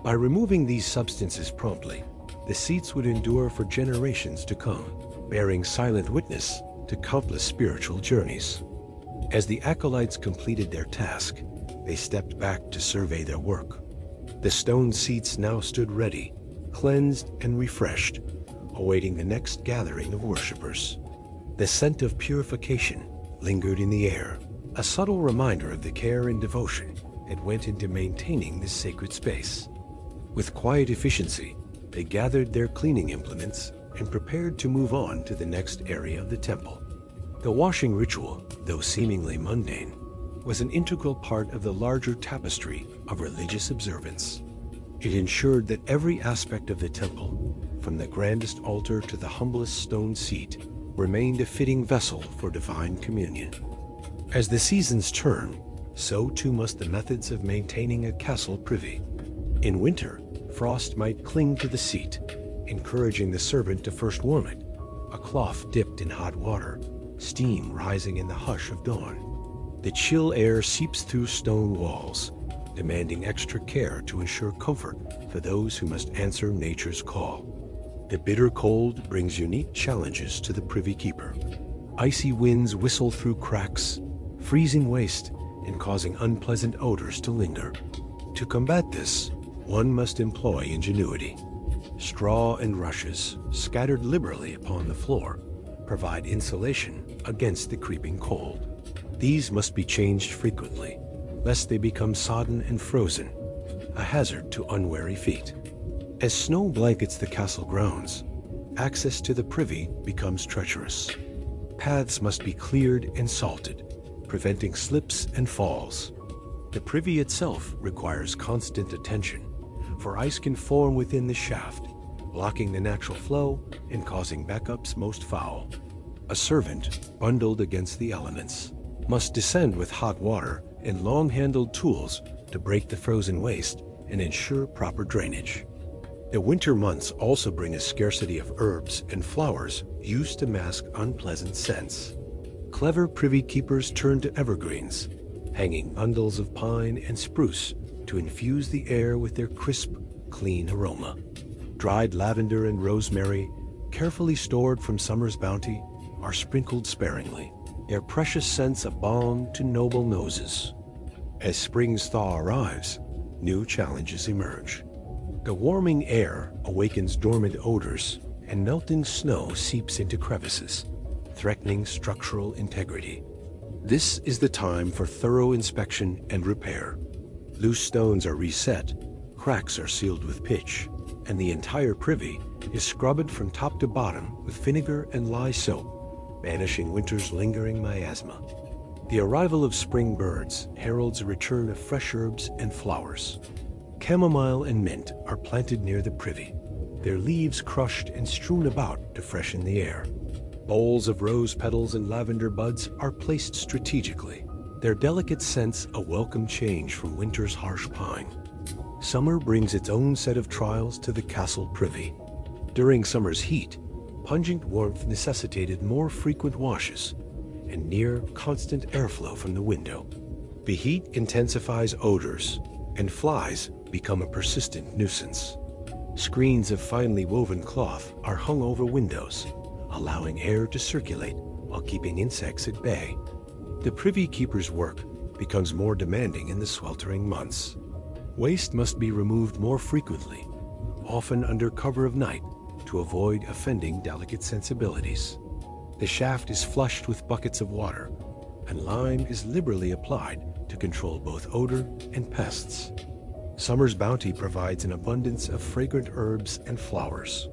By removing these substances promptly, the seats would endure for generations to come, bearing silent witness to countless spiritual journeys. As the acolytes completed their task, they stepped back to survey their work. The stone seats now stood ready, cleansed and refreshed, awaiting the next gathering of worshippers. The scent of purification lingered in the air, a subtle reminder of the care and devotion that went into maintaining this sacred space. With quiet efficiency, they gathered their cleaning implements and prepared to move on to the next area of the temple. The washing ritual, though seemingly mundane, was an integral part of the larger tapestry of religious observance. It ensured that every aspect of the temple, from the grandest altar to the humblest stone seat, remained a fitting vessel for divine communion. As the seasons turn, so too must the methods of maintaining a castle privy. In winter, frost might cling to the seat, encouraging the servant to first warm it, a cloth dipped in hot water, steam rising in the hush of dawn. The chill air seeps through stone walls, demanding extra care to ensure comfort for those who must answer nature's call. The bitter cold brings unique challenges to the privy keeper. Icy winds whistle through cracks, freezing waste and causing unpleasant odors to linger. To combat this, one must employ ingenuity. Straw and rushes, scattered liberally upon the floor, provide insulation against the creeping cold. These must be changed frequently, lest they become sodden and frozen, a hazard to unwary feet. As snow blankets the castle grounds, access to the privy becomes treacherous. Paths must be cleared and salted, preventing slips and falls. The privy itself requires constant attention, for ice can form within the shaft, blocking the natural flow and causing backups most foul. A servant, bundled against the elements, must descend with hot water and long-handled tools to break the frozen waste and ensure proper drainage. The winter months also bring a scarcity of herbs and flowers used to mask unpleasant scents. Clever privy keepers turn to evergreens, hanging bundles of pine and spruce to infuse the air with their crisp, clean aroma. Dried lavender and rosemary, carefully stored from summer's bounty, are sprinkled sparingly, their precious scents a balm to noble noses. As spring's thaw arrives, new challenges emerge. The warming air awakens dormant odors, and melting snow seeps into crevices, threatening structural integrity. This is the time for thorough inspection and repair. Loose stones are reset, cracks are sealed with pitch, and the entire privy is scrubbed from top to bottom with vinegar and lye soap, banishing winter's lingering miasma. The arrival of spring birds heralds a return of fresh herbs and flowers. Chamomile and mint are planted near the privy, their leaves crushed and strewn about to freshen the air. Bowls of rose petals and lavender buds are placed strategically, their delicate scents a welcome change from winter's harsh pine. Summer brings its own set of trials to the castle privy. During summer's heat, pungent warmth necessitated more frequent washes and near constant airflow from the window. The heat intensifies odors, and flies become a persistent nuisance. Screens of finely woven cloth are hung over windows, allowing air to circulate while keeping insects at bay. The privy keeper's work becomes more demanding in the sweltering months. Waste must be removed more frequently, often under cover of night, to avoid offending delicate sensibilities. The shaft is flushed with buckets of water, and lime is liberally applied to control both odor and pests. Summer's bounty provides an abundance of fragrant herbs and flowers.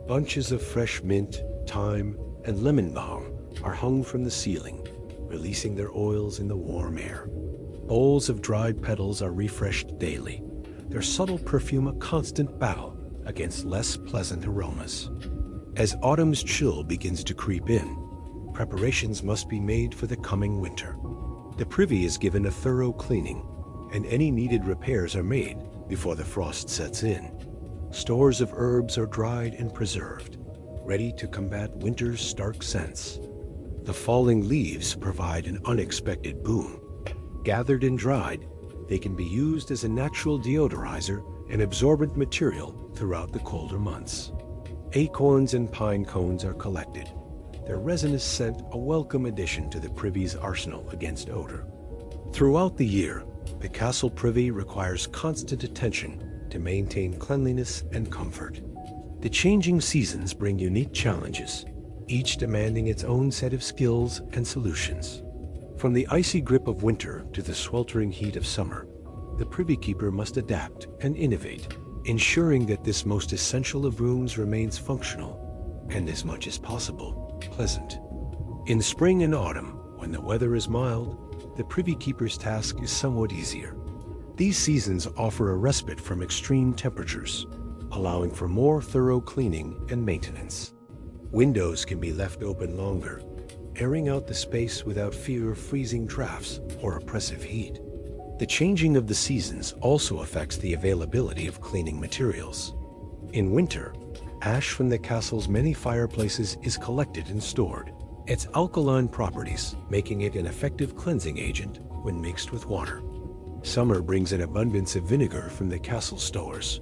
Bunches of fresh mint, thyme, and lemon balm are hung from the ceiling, releasing their oils in the warm air. Bowls of dried petals are refreshed daily, their subtle perfume a constant battle against less pleasant aromas. As autumn's chill begins to creep in, preparations must be made for the coming winter. The privy is given a thorough cleaning, and any needed repairs are made before the frost sets in. Stores of herbs are dried and preserved, ready to combat winter's stark scents. The falling leaves provide an unexpected boon. Gathered and dried, they can be used as a natural deodorizer and absorbent material throughout the colder months. Acorns and pine cones are collected, their resinous scent a welcome addition to the privy's arsenal against odor. Throughout the year, the castle privy requires constant attention to maintain cleanliness and comfort. The changing seasons bring unique challenges, each demanding its own set of skills and solutions. From the icy grip of winter to the sweltering heat of summer, the privy keeper must adapt and innovate, ensuring that this most essential of rooms remains functional and, as much as possible, pleasant. In spring and autumn, when the weather is mild, the privy keeper's task is somewhat easier. These seasons offer a respite from extreme temperatures, allowing for more thorough cleaning and maintenance. Windows can be left open longer, airing out the space without fear of freezing drafts or oppressive heat. The changing of the seasons also affects the availability of cleaning materials. In winter, ash from the castle's many fireplaces is collected and stored, its alkaline properties making it an effective cleansing agent when mixed with water. Summer brings an abundance of vinegar from the castle stores,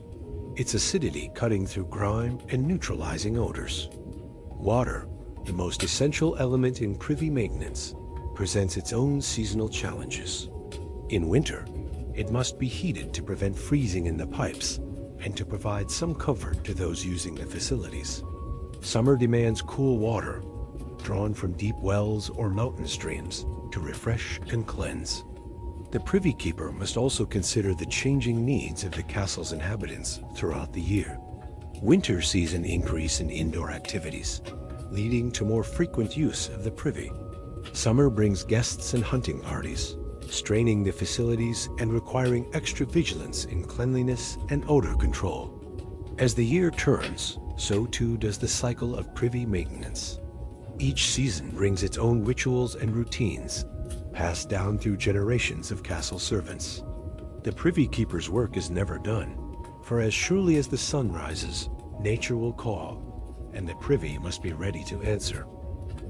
its acidity cutting through grime and neutralizing odors. Water, the most essential element in privy maintenance, presents its own seasonal challenges. In winter, it must be heated to prevent freezing in the pipes and to provide some comfort to those using the facilities. Summer demands cool water, drawn from deep wells or mountain streams to refresh and cleanse. The privy keeper must also consider the changing needs of the castle's inhabitants throughout the year. Winter sees an increase in indoor activities, leading to more frequent use of the privy. Summer brings guests and hunting parties, straining the facilities and requiring extra vigilance in cleanliness and odor control. As the year turns, so too does the cycle of privy maintenance. Each season brings its own rituals and routines, passed down through generations of castle servants. The privy keeper's work is never done, for as surely as the sun rises, nature will call, and the privy must be ready to answer.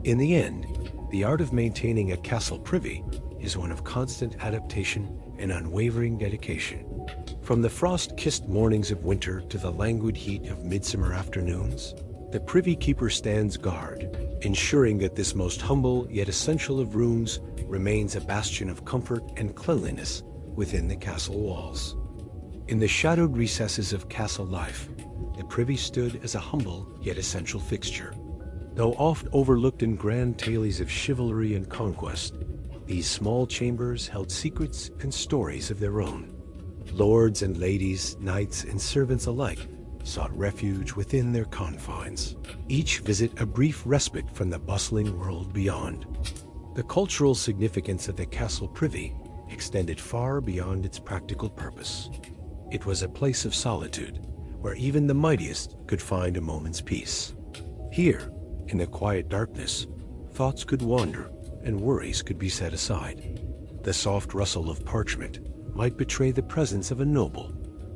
In the end, the art of maintaining a castle privy is one of constant adaptation and unwavering dedication. From the frost-kissed mornings of winter to the languid heat of midsummer afternoons, the privy keeper stands guard, ensuring that this most humble yet essential of rooms remains a bastion of comfort and cleanliness within the castle walls. In the shadowed recesses of castle life, the privy stood as a humble yet essential fixture. Though oft overlooked in grand tales of chivalry and conquest, these small chambers held secrets and stories of their own. Lords and ladies, knights and servants alike sought refuge within their confines, each visit a brief respite from the bustling world beyond. The cultural significance of the castle privy extended far beyond its practical purpose. It was a place of solitude, where even the mightiest could find a moment's peace. Here, in the quiet darkness, thoughts could wander and worries could be set aside. The soft rustle of parchment might betray the presence of a noble,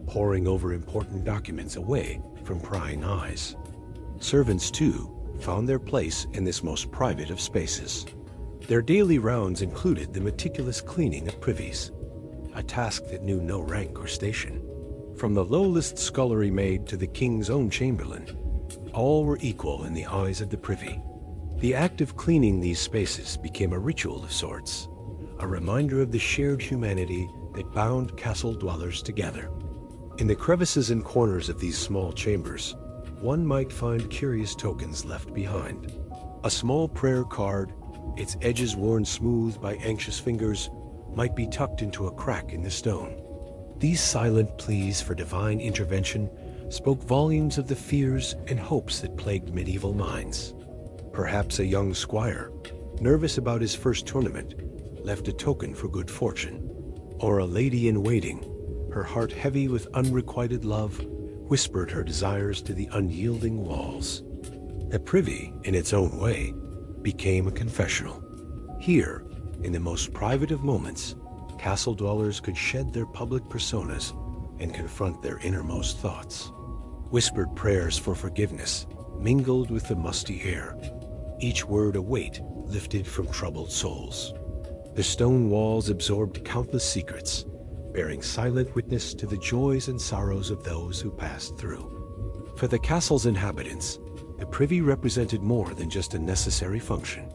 poring over important documents away from prying eyes. Servants, too, found their place in this most private of spaces. Their daily rounds included the meticulous cleaning of privies, a task that knew no rank or station. From the lowest scullery maid to the king's own chamberlain, all were equal in the eyes of the privy. The act of cleaning these spaces became a ritual of sorts, a reminder of the shared humanity that bound castle dwellers together. In the crevices and corners of these small chambers, one might find curious tokens left behind. A small prayer card, its edges worn smooth by anxious fingers, might be tucked into a crack in the stone. These silent pleas for divine intervention spoke volumes of the fears and hopes that plagued medieval minds. Perhaps a young squire, nervous about his first tournament, left a token for good fortune. Or a lady in waiting, her heart heavy with unrequited love, whispered her desires to the unyielding walls. The privy, in its own way, became a confessional. Here, in the most private of moments, castle dwellers could shed their public personas and confront their innermost thoughts. Whispered prayers for forgiveness mingled with the musty air, each word a weight lifted from troubled souls. The stone walls absorbed countless secrets, bearing silent witness to the joys and sorrows of those who passed through. For the castle's inhabitants, the privy represented more than just a necessary function.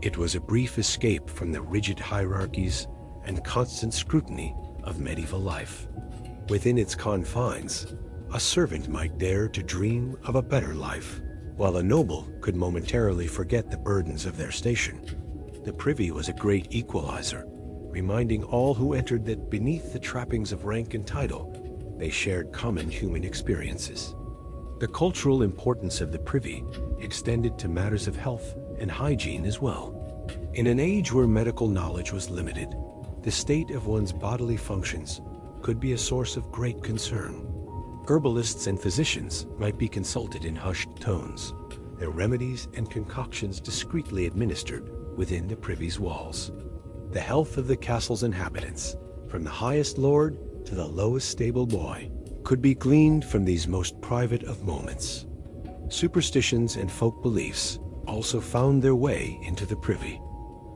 It was a brief escape from the rigid hierarchies and constant scrutiny of medieval life. Within its confines, a servant might dare to dream of a better life, while a noble could momentarily forget the burdens of their station. The privy was a great equalizer, reminding all who entered that beneath the trappings of rank and title, they shared common human experiences. The cultural importance of the privy extended to matters of health and hygiene as well. In an age where medical knowledge was limited, the state of one's bodily functions could be a source of great concern. Herbalists and physicians might be consulted in hushed tones, their remedies and concoctions discreetly administered within the privy's walls. The health of the castle's inhabitants, from the highest lord to the lowest stable boy, could be gleaned from these most private of moments. Superstitions and folk beliefs also found their way into the privy.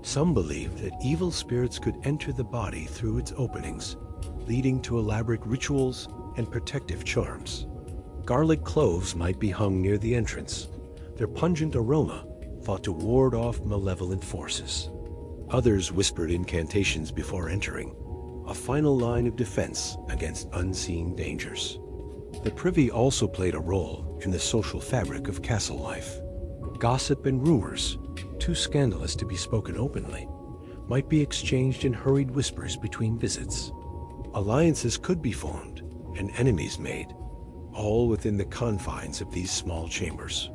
Some believed that evil spirits could enter the body through its openings, leading to elaborate rituals and protective charms. Garlic cloves might be hung near the entrance, their pungent aroma thought to ward off malevolent forces. Others whispered incantations before entering, a final line of defense against unseen dangers. The privy also played a role in the social fabric of castle life. Gossip and rumors, too scandalous to be spoken openly, might be exchanged in hurried whispers between visits. Alliances could be formed and enemies made, all within the confines of these small chambers.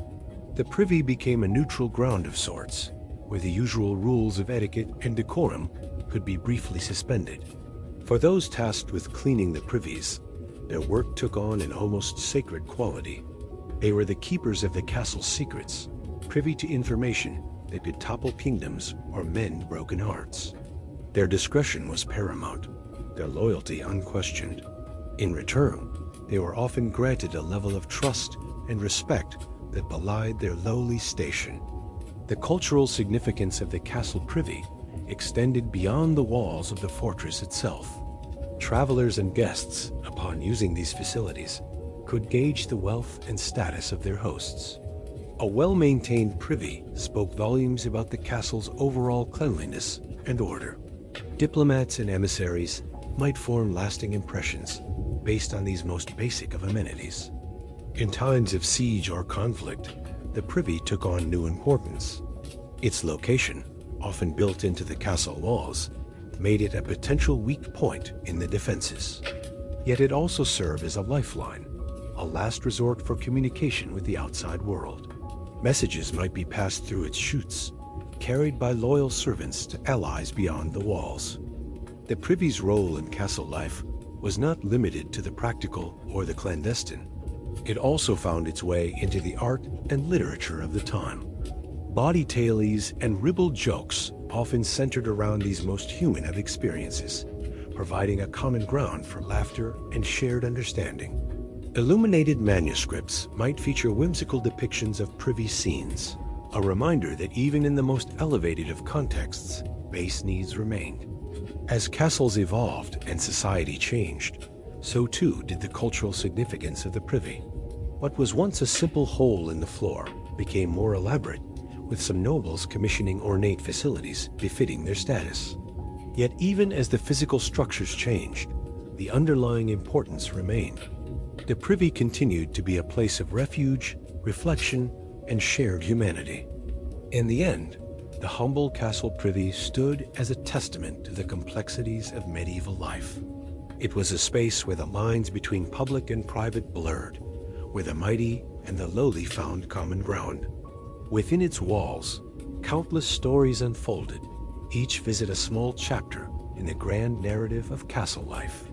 The privy became a neutral ground of sorts, where the usual rules of etiquette and decorum could be briefly suspended. For those tasked with cleaning the privies, their work took on an almost sacred quality. They were the keepers of the castle's secrets, privy to information that could topple kingdoms or mend broken hearts. Their discretion was paramount, their loyalty unquestioned. In return, they were often granted a level of trust and respect that belied their lowly station. The cultural significance of the castle privy extended beyond the walls of the fortress itself. Travelers and guests, upon using these facilities, could gauge the wealth and status of their hosts. A well-maintained privy spoke volumes about the castle's overall cleanliness and order. Diplomats and emissaries might form lasting impressions based on these most basic of amenities. In times of siege or conflict, the privy took on new importance. Its location, often built into the castle walls, made it a potential weak point in the defenses. Yet it also served as a lifeline, a last resort for communication with the outside world. Messages might be passed through its chutes, carried by loyal servants to allies beyond the walls. The privy's role in castle life was not limited to the practical or the clandestine. It also found its way into the art and literature of the time. Bawdy tales and ribald jokes often centered around these most human of experiences, providing a common ground for laughter and shared understanding. Illuminated manuscripts might feature whimsical depictions of privy scenes, a reminder that even in the most elevated of contexts, base needs remained. As castles evolved and society changed, so too did the cultural significance of the privy. What was once a simple hole in the floor became more elaborate, with some nobles commissioning ornate facilities befitting their status. Yet even as the physical structures changed, the underlying importance remained. The privy continued to be a place of refuge, reflection, and shared humanity. In the end, the humble castle privy stood as a testament to the complexities of medieval life. It was a space where the lines between public and private blurred, where the mighty and the lowly found common ground. Within its walls, countless stories unfolded, each visit a small chapter in the grand narrative of castle life.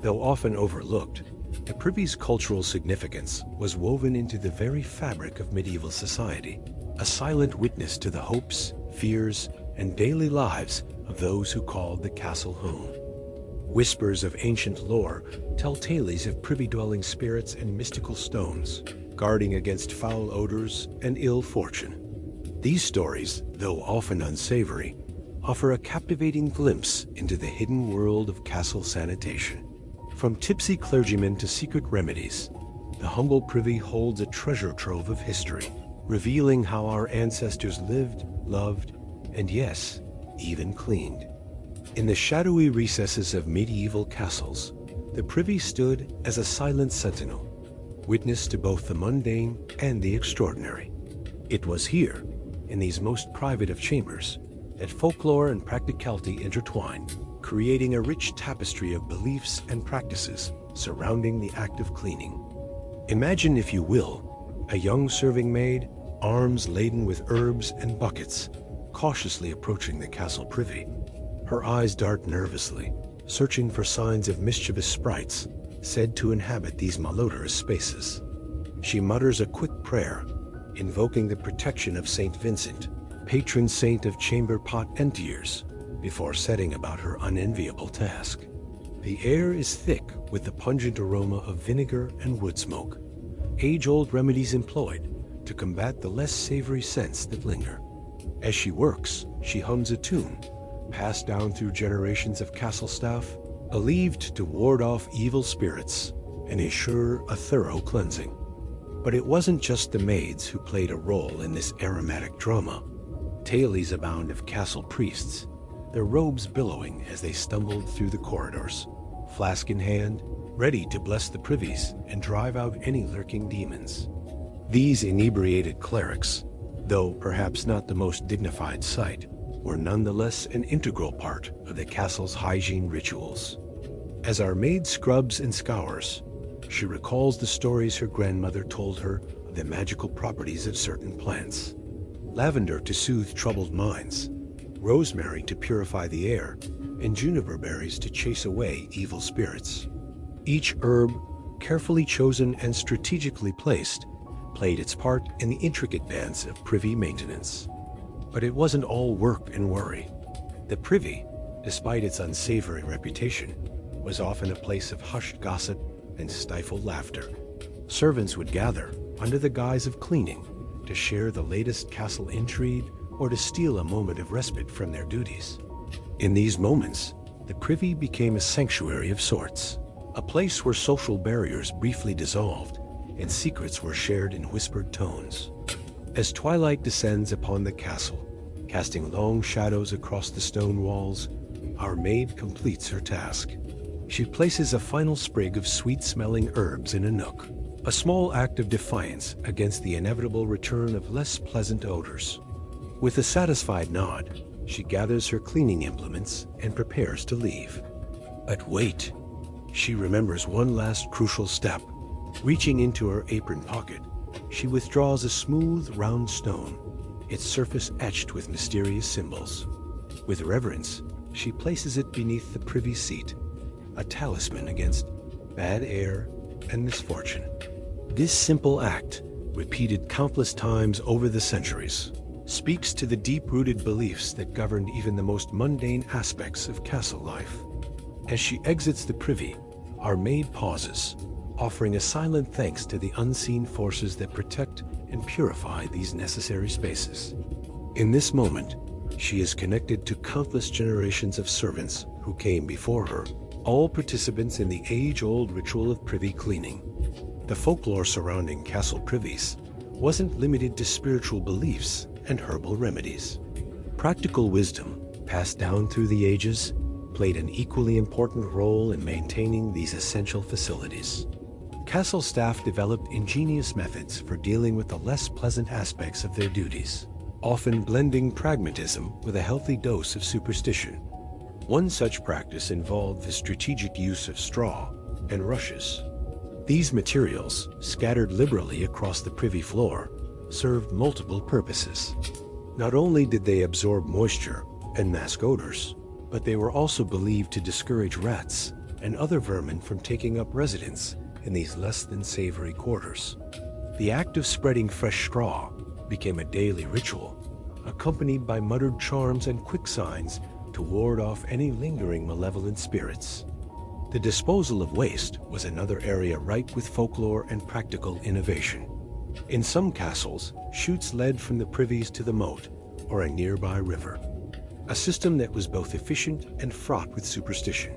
Though often overlooked, the privy's cultural significance was woven into the very fabric of medieval society, a silent witness to the hopes, fears, and daily lives of those who called the castle home. Whispers of ancient lore tell tales of privy-dwelling spirits and mystical stones, guarding against foul odors and ill fortune. These stories, though often unsavory, offer a captivating glimpse into the hidden world of castle sanitation. From tipsy clergymen to secret remedies, the humble privy holds a treasure trove of history, revealing how our ancestors lived, loved, and yes, even cleaned. In the shadowy recesses of medieval castles, the privy stood as a silent sentinel, witness to both the mundane and the extraordinary. It was here, in these most private of chambers, that folklore and practicality intertwined, creating a rich tapestry of beliefs and practices surrounding the act of cleaning. Imagine, if you will, a young serving maid, arms laden with herbs and buckets, cautiously approaching the castle privy. Her eyes dart nervously, searching for signs of mischievous sprites said to inhabit these malodorous spaces. She mutters a quick prayer, invoking the protection of Saint Vincent, patron saint of chamber pot emptiers, before setting about her unenviable task. The air is thick with the pungent aroma of vinegar and wood smoke, age-old remedies employed to combat the less savory scents that linger. As she works, she hums a tune, passed down through generations of castle staff, believed to ward off evil spirits and ensure a thorough cleansing. But it wasn't just the maids who played a role in this aromatic drama. Tales abound of castle priests, their robes billowing as they stumbled through the corridors, flask in hand, ready to bless the privies and drive out any lurking demons. These inebriated clerics, though perhaps not the most dignified sight, were nonetheless an integral part of the castle's hygiene rituals. As our maid scrubs and scours, she recalls the stories her grandmother told her of the magical properties of certain plants. Lavender to soothe troubled minds, rosemary to purify the air, and juniper berries to chase away evil spirits. Each herb, carefully chosen and strategically placed, played its part in the intricate dance of privy maintenance. But it wasn't all work and worry. The privy, despite its unsavory reputation, was often a place of hushed gossip and stifled laughter. Servants would gather, under the guise of cleaning, to share the latest castle intrigue or to steal a moment of respite from their duties. In these moments, the privy became a sanctuary of sorts, a place where social barriers briefly dissolved and secrets were shared in whispered tones. As twilight descends upon the castle, casting long shadows across the stone walls, our maid completes her task. She places a final sprig of sweet-smelling herbs in a nook, a small act of defiance against the inevitable return of less pleasant odors. With a satisfied nod, she gathers her cleaning implements and prepares to leave. But wait, she remembers one last crucial step. Reaching into her apron pocket, she withdraws a smooth, round stone, its surface etched with mysterious symbols. With reverence, she places it beneath the privy seat, a talisman against bad air and misfortune. This simple act, repeated countless times over the centuries, speaks to the deep-rooted beliefs that governed even the most mundane aspects of castle life. As she exits the privy, our maid pauses, offering a silent thanks to the unseen forces that protect and purify these necessary spaces. In this moment, she is connected to countless generations of servants who came before her, all participants in the age-old ritual of privy cleaning. The folklore surrounding castle privies wasn't limited to spiritual beliefs and herbal remedies. Practical wisdom, passed down through the ages, played an equally important role in maintaining these essential facilities. Castle staff developed ingenious methods for dealing with the less pleasant aspects of their duties, often blending pragmatism with a healthy dose of superstition. One such practice involved the strategic use of straw and rushes. These materials, scattered liberally across the privy floor, served multiple purposes. Not only did they absorb moisture and mask odors, but they were also believed to discourage rats and other vermin from taking up residence in these less than savory quarters. The act of spreading fresh straw became a daily ritual, accompanied by muttered charms and quick signs to ward off any lingering malevolent spirits. The disposal of waste was another area ripe with folklore and practical innovation. In some castles, chutes led from the privies to the moat or a nearby river, a system that was both efficient and fraught with superstition.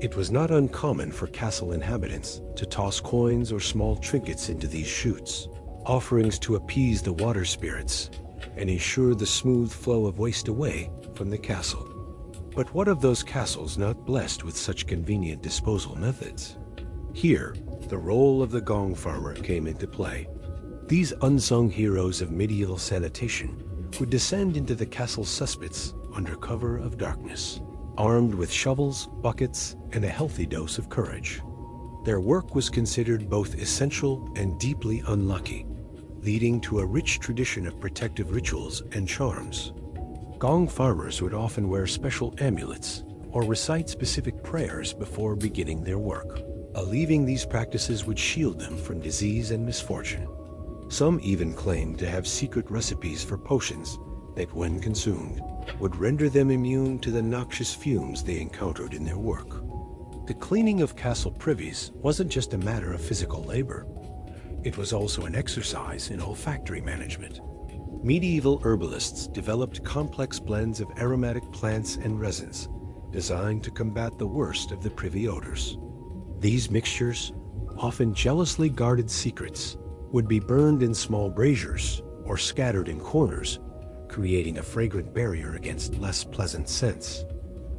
It was not uncommon for castle inhabitants to toss coins or small trinkets into these chutes, offerings to appease the water spirits and ensure the smooth flow of waste away from the castle. But what of those castles not blessed with such convenient disposal methods? Here, the role of the gong farmer came into play. These unsung heroes of medieval sanitation would descend into the castle's cesspits under cover of darkness, armed with shovels, buckets, and a healthy dose of courage. Their work was considered both essential and deeply unlucky, leading to a rich tradition of protective rituals and charms. Gong farmers would often wear special amulets or recite specific prayers before beginning their work, believing these practices would shield them from disease and misfortune. Some even claimed to have secret recipes for potions that, when consumed, would render them immune to the noxious fumes they encountered in their work. The cleaning of castle privies wasn't just a matter of physical labor. It was also an exercise in olfactory management. Medieval herbalists developed complex blends of aromatic plants and resins designed to combat the worst of the privy odors. These mixtures, often jealously guarded secrets, would be burned in small braziers or scattered in corners, creating a fragrant barrier against less pleasant scents.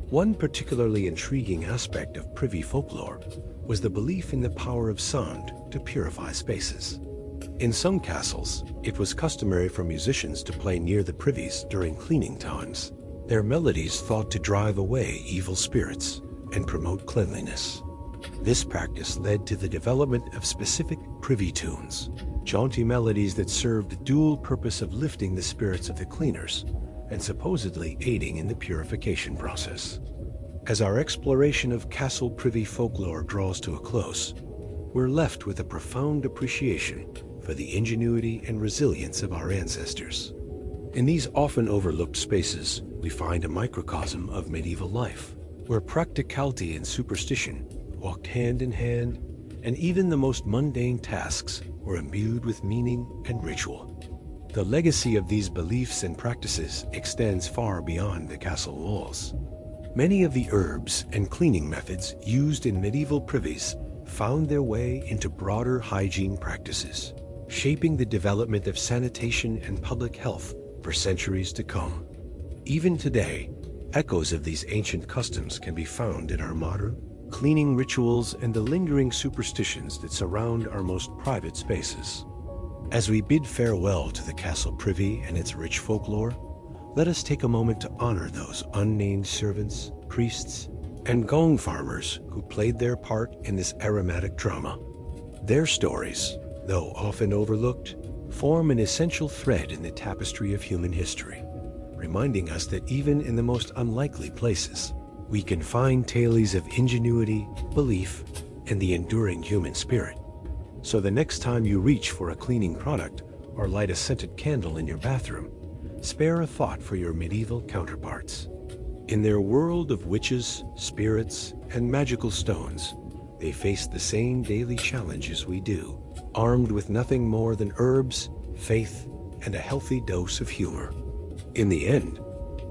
One particularly intriguing aspect of privy folklore was the belief in the power of sound to purify spaces. In some castles, it was customary for musicians to play near the privies during cleaning times, their melodies thought to drive away evil spirits and promote cleanliness. This practice led to the development of specific privy tunes, jaunty melodies that served the dual purpose of lifting the spirits of the cleaners and supposedly aiding in the purification process. As our exploration of Castle Privy folklore draws to a close, we're left with a profound appreciation for the ingenuity and resilience of our ancestors. In these often overlooked spaces, we find a microcosm of medieval life, where practicality and superstition walked hand in hand, and even the most mundane tasks were imbued with meaning and ritual. The legacy of these beliefs and practices extends far beyond the castle walls. Many of the herbs and cleaning methods used in medieval privies found their way into broader hygiene practices, shaping the development of sanitation and public health for centuries to come. Even today, echoes of these ancient customs can be found in our modern cleaning rituals and the lingering superstitions that surround our most private spaces. As we bid farewell to the Castle Privy and its rich folklore, let us take a moment to honor those unnamed servants, priests, and gong farmers who played their part in this aromatic drama. Their stories, though often overlooked, form an essential thread in the tapestry of human history, reminding us that even in the most unlikely places, we can find tales of ingenuity, belief, and the enduring human spirit. So the next time you reach for a cleaning product or light a scented candle in your bathroom, spare a thought for your medieval counterparts. In their world of witches, spirits, and magical stones, they face the same daily challenges we do, armed with nothing more than herbs, faith, and a healthy dose of humor. In the end,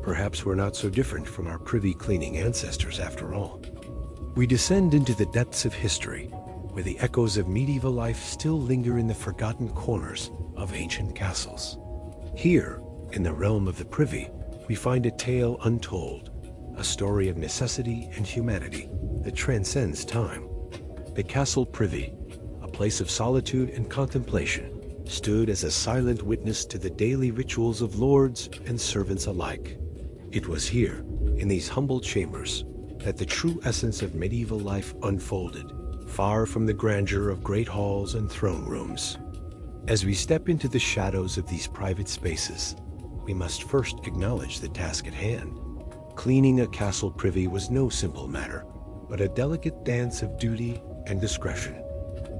perhaps we're not so different from our privy cleaning ancestors after all. We descend into the depths of history, where the echoes of medieval life still linger in the forgotten corners of ancient castles. Here, in the realm of the privy, we find a tale untold, a story of necessity and humanity that transcends time. The Castle Privy, a place of solitude and contemplation, stood as a silent witness to the daily rituals of lords and servants alike. It was here, in these humble chambers, that the true essence of medieval life unfolded, far from the grandeur of great halls and throne rooms. As we step into the shadows of these private spaces, we must first acknowledge the task at hand. Cleaning a castle privy was no simple matter, but a delicate dance of duty and discretion.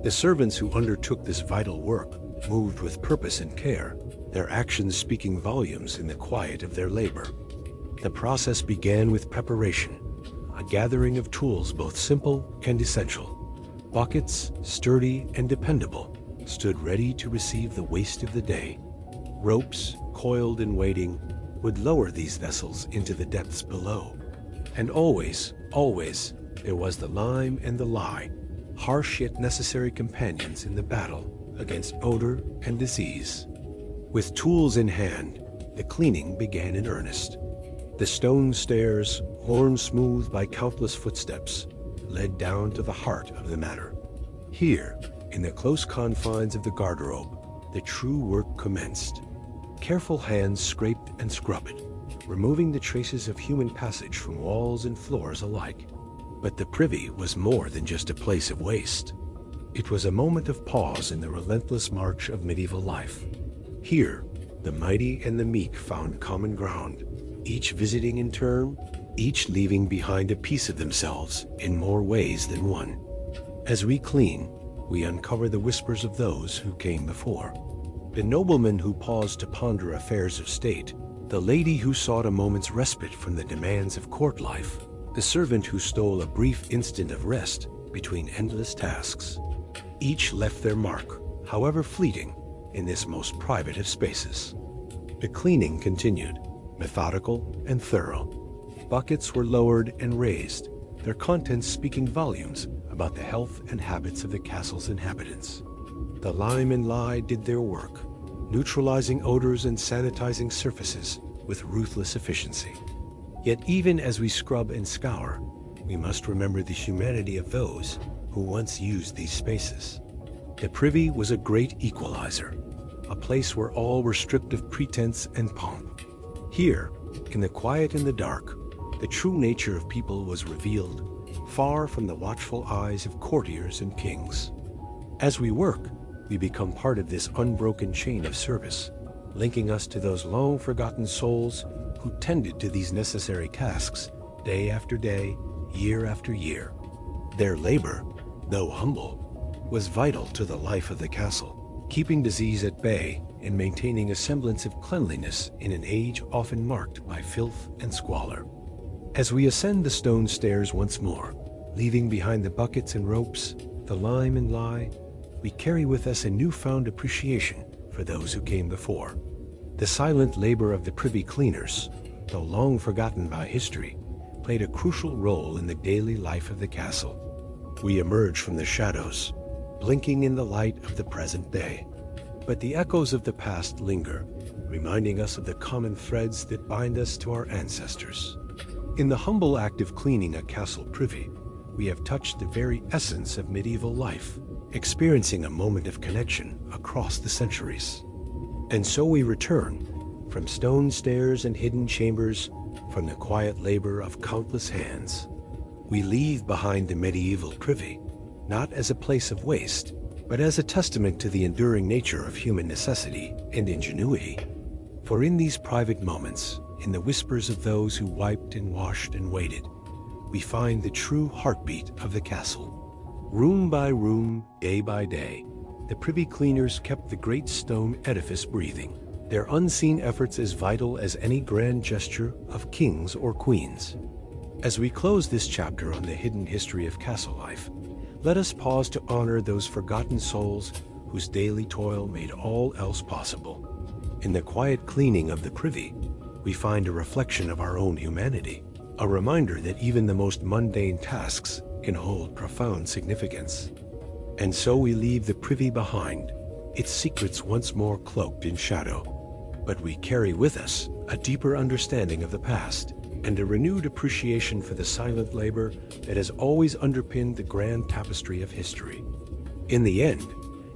The servants who undertook this vital work moved with purpose and care, their actions speaking volumes in the quiet of their labor. The process began with preparation, a gathering of tools both simple and essential. Buckets, sturdy and dependable, stood ready to receive the waste of the day. Ropes, coiled and waiting, would lower these vessels into the depths below. And always, there was the lime and the lye, harsh yet necessary companions in the battle against odor and disease. With tools in hand, the cleaning began in earnest. The stone stairs, worn smooth by countless footsteps, led down to the heart of the matter. Here, in the close confines of the garderobe, the true work commenced. Careful hands scraped and scrubbed, removing the traces of human passage from walls and floors alike. But the privy was more than just a place of waste. It was a moment of pause in the relentless march of medieval life. Here, the mighty and the meek found common ground, each visiting in turn, each leaving behind a piece of themselves in more ways than one. As we clean, we uncover the whispers of those who came before. The nobleman who paused to ponder affairs of state, the lady who sought a moment's respite from the demands of court life, the servant who stole a brief instant of rest between endless tasks. Each left their mark, however fleeting, in this most private of spaces. The cleaning continued, methodical and thorough. Buckets were lowered and raised, their contents speaking volumes about the health and habits of the castle's inhabitants. The lime and lye did their work, neutralizing odors and sanitizing surfaces with ruthless efficiency. Yet even as we scrub and scour, we must remember the humanity of those who once used these spaces. The privy was a great equalizer, a place where all were stripped of pretense and pomp. Here, in the quiet and the dark, the true nature of people was revealed, far from the watchful eyes of courtiers and kings. As we work, we become part of this unbroken chain of service, linking us to those long-forgotten souls who tended to these necessary tasks day after day, year after year. Their labor, though humble, was vital to the life of the castle, keeping disease at bay and maintaining a semblance of cleanliness in an age often marked by filth and squalor. As we ascend the stone stairs once more, leaving behind the buckets and ropes, the lime and lye, we carry with us a newfound appreciation for those who came before. The silent labor of the privy cleaners, though long forgotten by history, played a crucial role in the daily life of the castle. We emerge from the shadows, blinking in the light of the present day. But the echoes of the past linger, reminding us of the common threads that bind us to our ancestors. In the humble act of cleaning a castle privy, we have touched the very essence of medieval life, experiencing a moment of connection across the centuries. And so we return, from stone stairs and hidden chambers, from the quiet labor of countless hands. We leave behind the medieval privy, not as a place of waste, but as a testament to the enduring nature of human necessity and ingenuity. For in these private moments, in the whispers of those who wiped and washed and waited, we find the true heartbeat of the castle. Room by room, day by day, the privy cleaners kept the great stone edifice breathing, their unseen efforts as vital as any grand gesture of kings or queens. As we close this chapter on the hidden history of castle life, let us pause to honor those forgotten souls whose daily toil made all else possible. In the quiet cleaning of the privy, we find a reflection of our own humanity, a reminder that even the most mundane tasks can hold profound significance. And so we leave the privy behind, its secrets once more cloaked in shadow. But we carry with us a deeper understanding of the past and a renewed appreciation for the silent labor that has always underpinned the grand tapestry of history. In the end,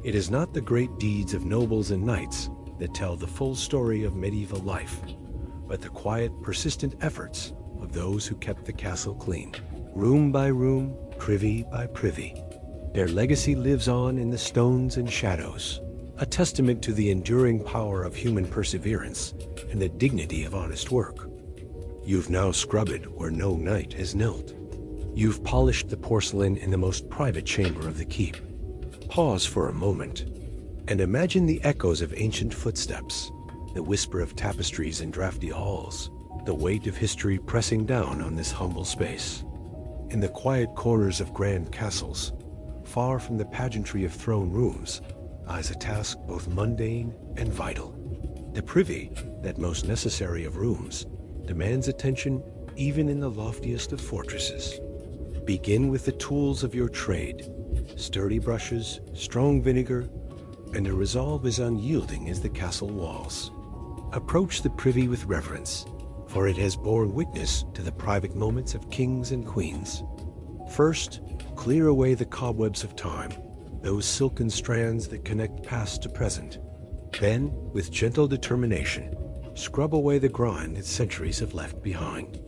it is not the great deeds of nobles and knights that tell the full story of medieval life, but the quiet, persistent efforts of those who kept the castle clean, room by room, privy by privy. Their legacy lives on in the stones and shadows, a testament to the enduring power of human perseverance and the dignity of honest work. You've now scrubbed where no knight has knelt. You've polished the porcelain in the most private chamber of the keep. Pause for a moment and imagine the echoes of ancient footsteps, the whisper of tapestries in drafty halls, the weight of history pressing down on this humble space. In the quiet corners of grand castles, far from the pageantry of throne rooms, lies a task both mundane and vital. The privy, that most necessary of rooms, demands attention even in the loftiest of fortresses. Begin with the tools of your trade, sturdy brushes, strong vinegar, and a resolve as unyielding as the castle walls. Approach the privy with reverence, for it has borne witness to the private moments of kings and queens. First, clear away the cobwebs of time, those silken strands that connect past to present. Then, with gentle determination, scrub away the grime that centuries have left behind.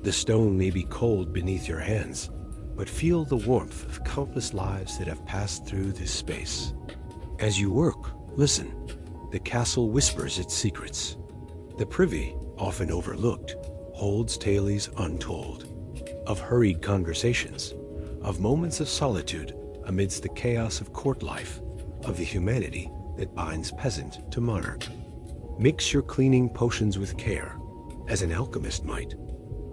The stone may be cold beneath your hands, but feel the warmth of countless lives that have passed through this space. As you work, listen. The castle whispers its secrets. The privy, often overlooked, holds tales untold, of hurried conversations, of moments of solitude amidst the chaos of court life, of the humanity that binds peasant to monarch. Mix your cleaning potions with care, as an alchemist might.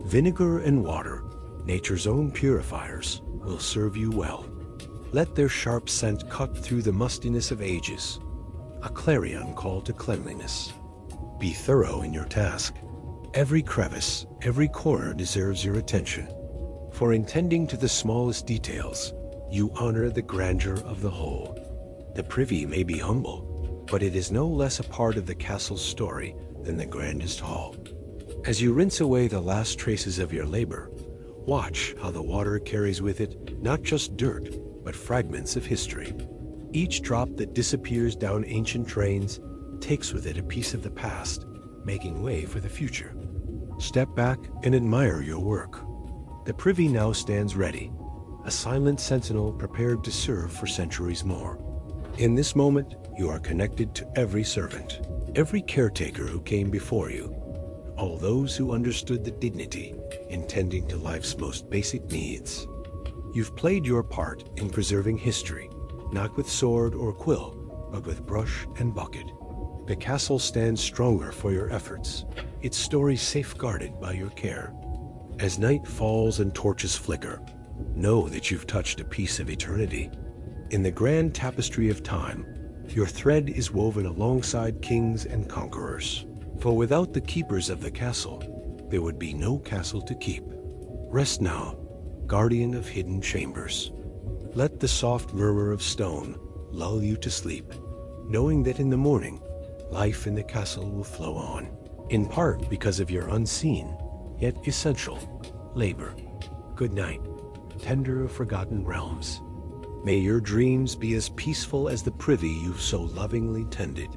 Vinegar and water, nature's own purifiers, will serve you well. Let their sharp scent cut through the mustiness of ages, a clarion call to cleanliness. Be thorough in your task. Every crevice, every corner deserves your attention. For in tending to the smallest details, you honor the grandeur of the whole. The privy may be humble, but it is no less a part of the castle's story than the grandest hall. As you rinse away the last traces of your labor, watch how the water carries with it not just dirt, but fragments of history. Each drop that disappears down ancient drains takes with it a piece of the past, making way for the future. Step back and admire your work. The privy now stands ready, a silent sentinel prepared to serve for centuries more. In this moment, you are connected to every servant, every caretaker who came before you, all those who understood the dignity in tending to life's most basic needs. You've played your part in preserving history, not with sword or quill, but with brush and bucket. The castle stands stronger for your efforts, its story safeguarded by your care. As night falls and torches flicker, know that you've touched a piece of eternity. In the grand tapestry of time, your thread is woven alongside kings and conquerors. For without the keepers of the castle, there would be no castle to keep. Rest now, guardian of hidden chambers. Let the soft murmur of stone lull you to sleep, knowing that in the morning, life in the castle will flow on, in part because of your unseen, yet essential, labor. Good night, tender of forgotten realms. May your dreams be as peaceful as the privy you've so lovingly tended.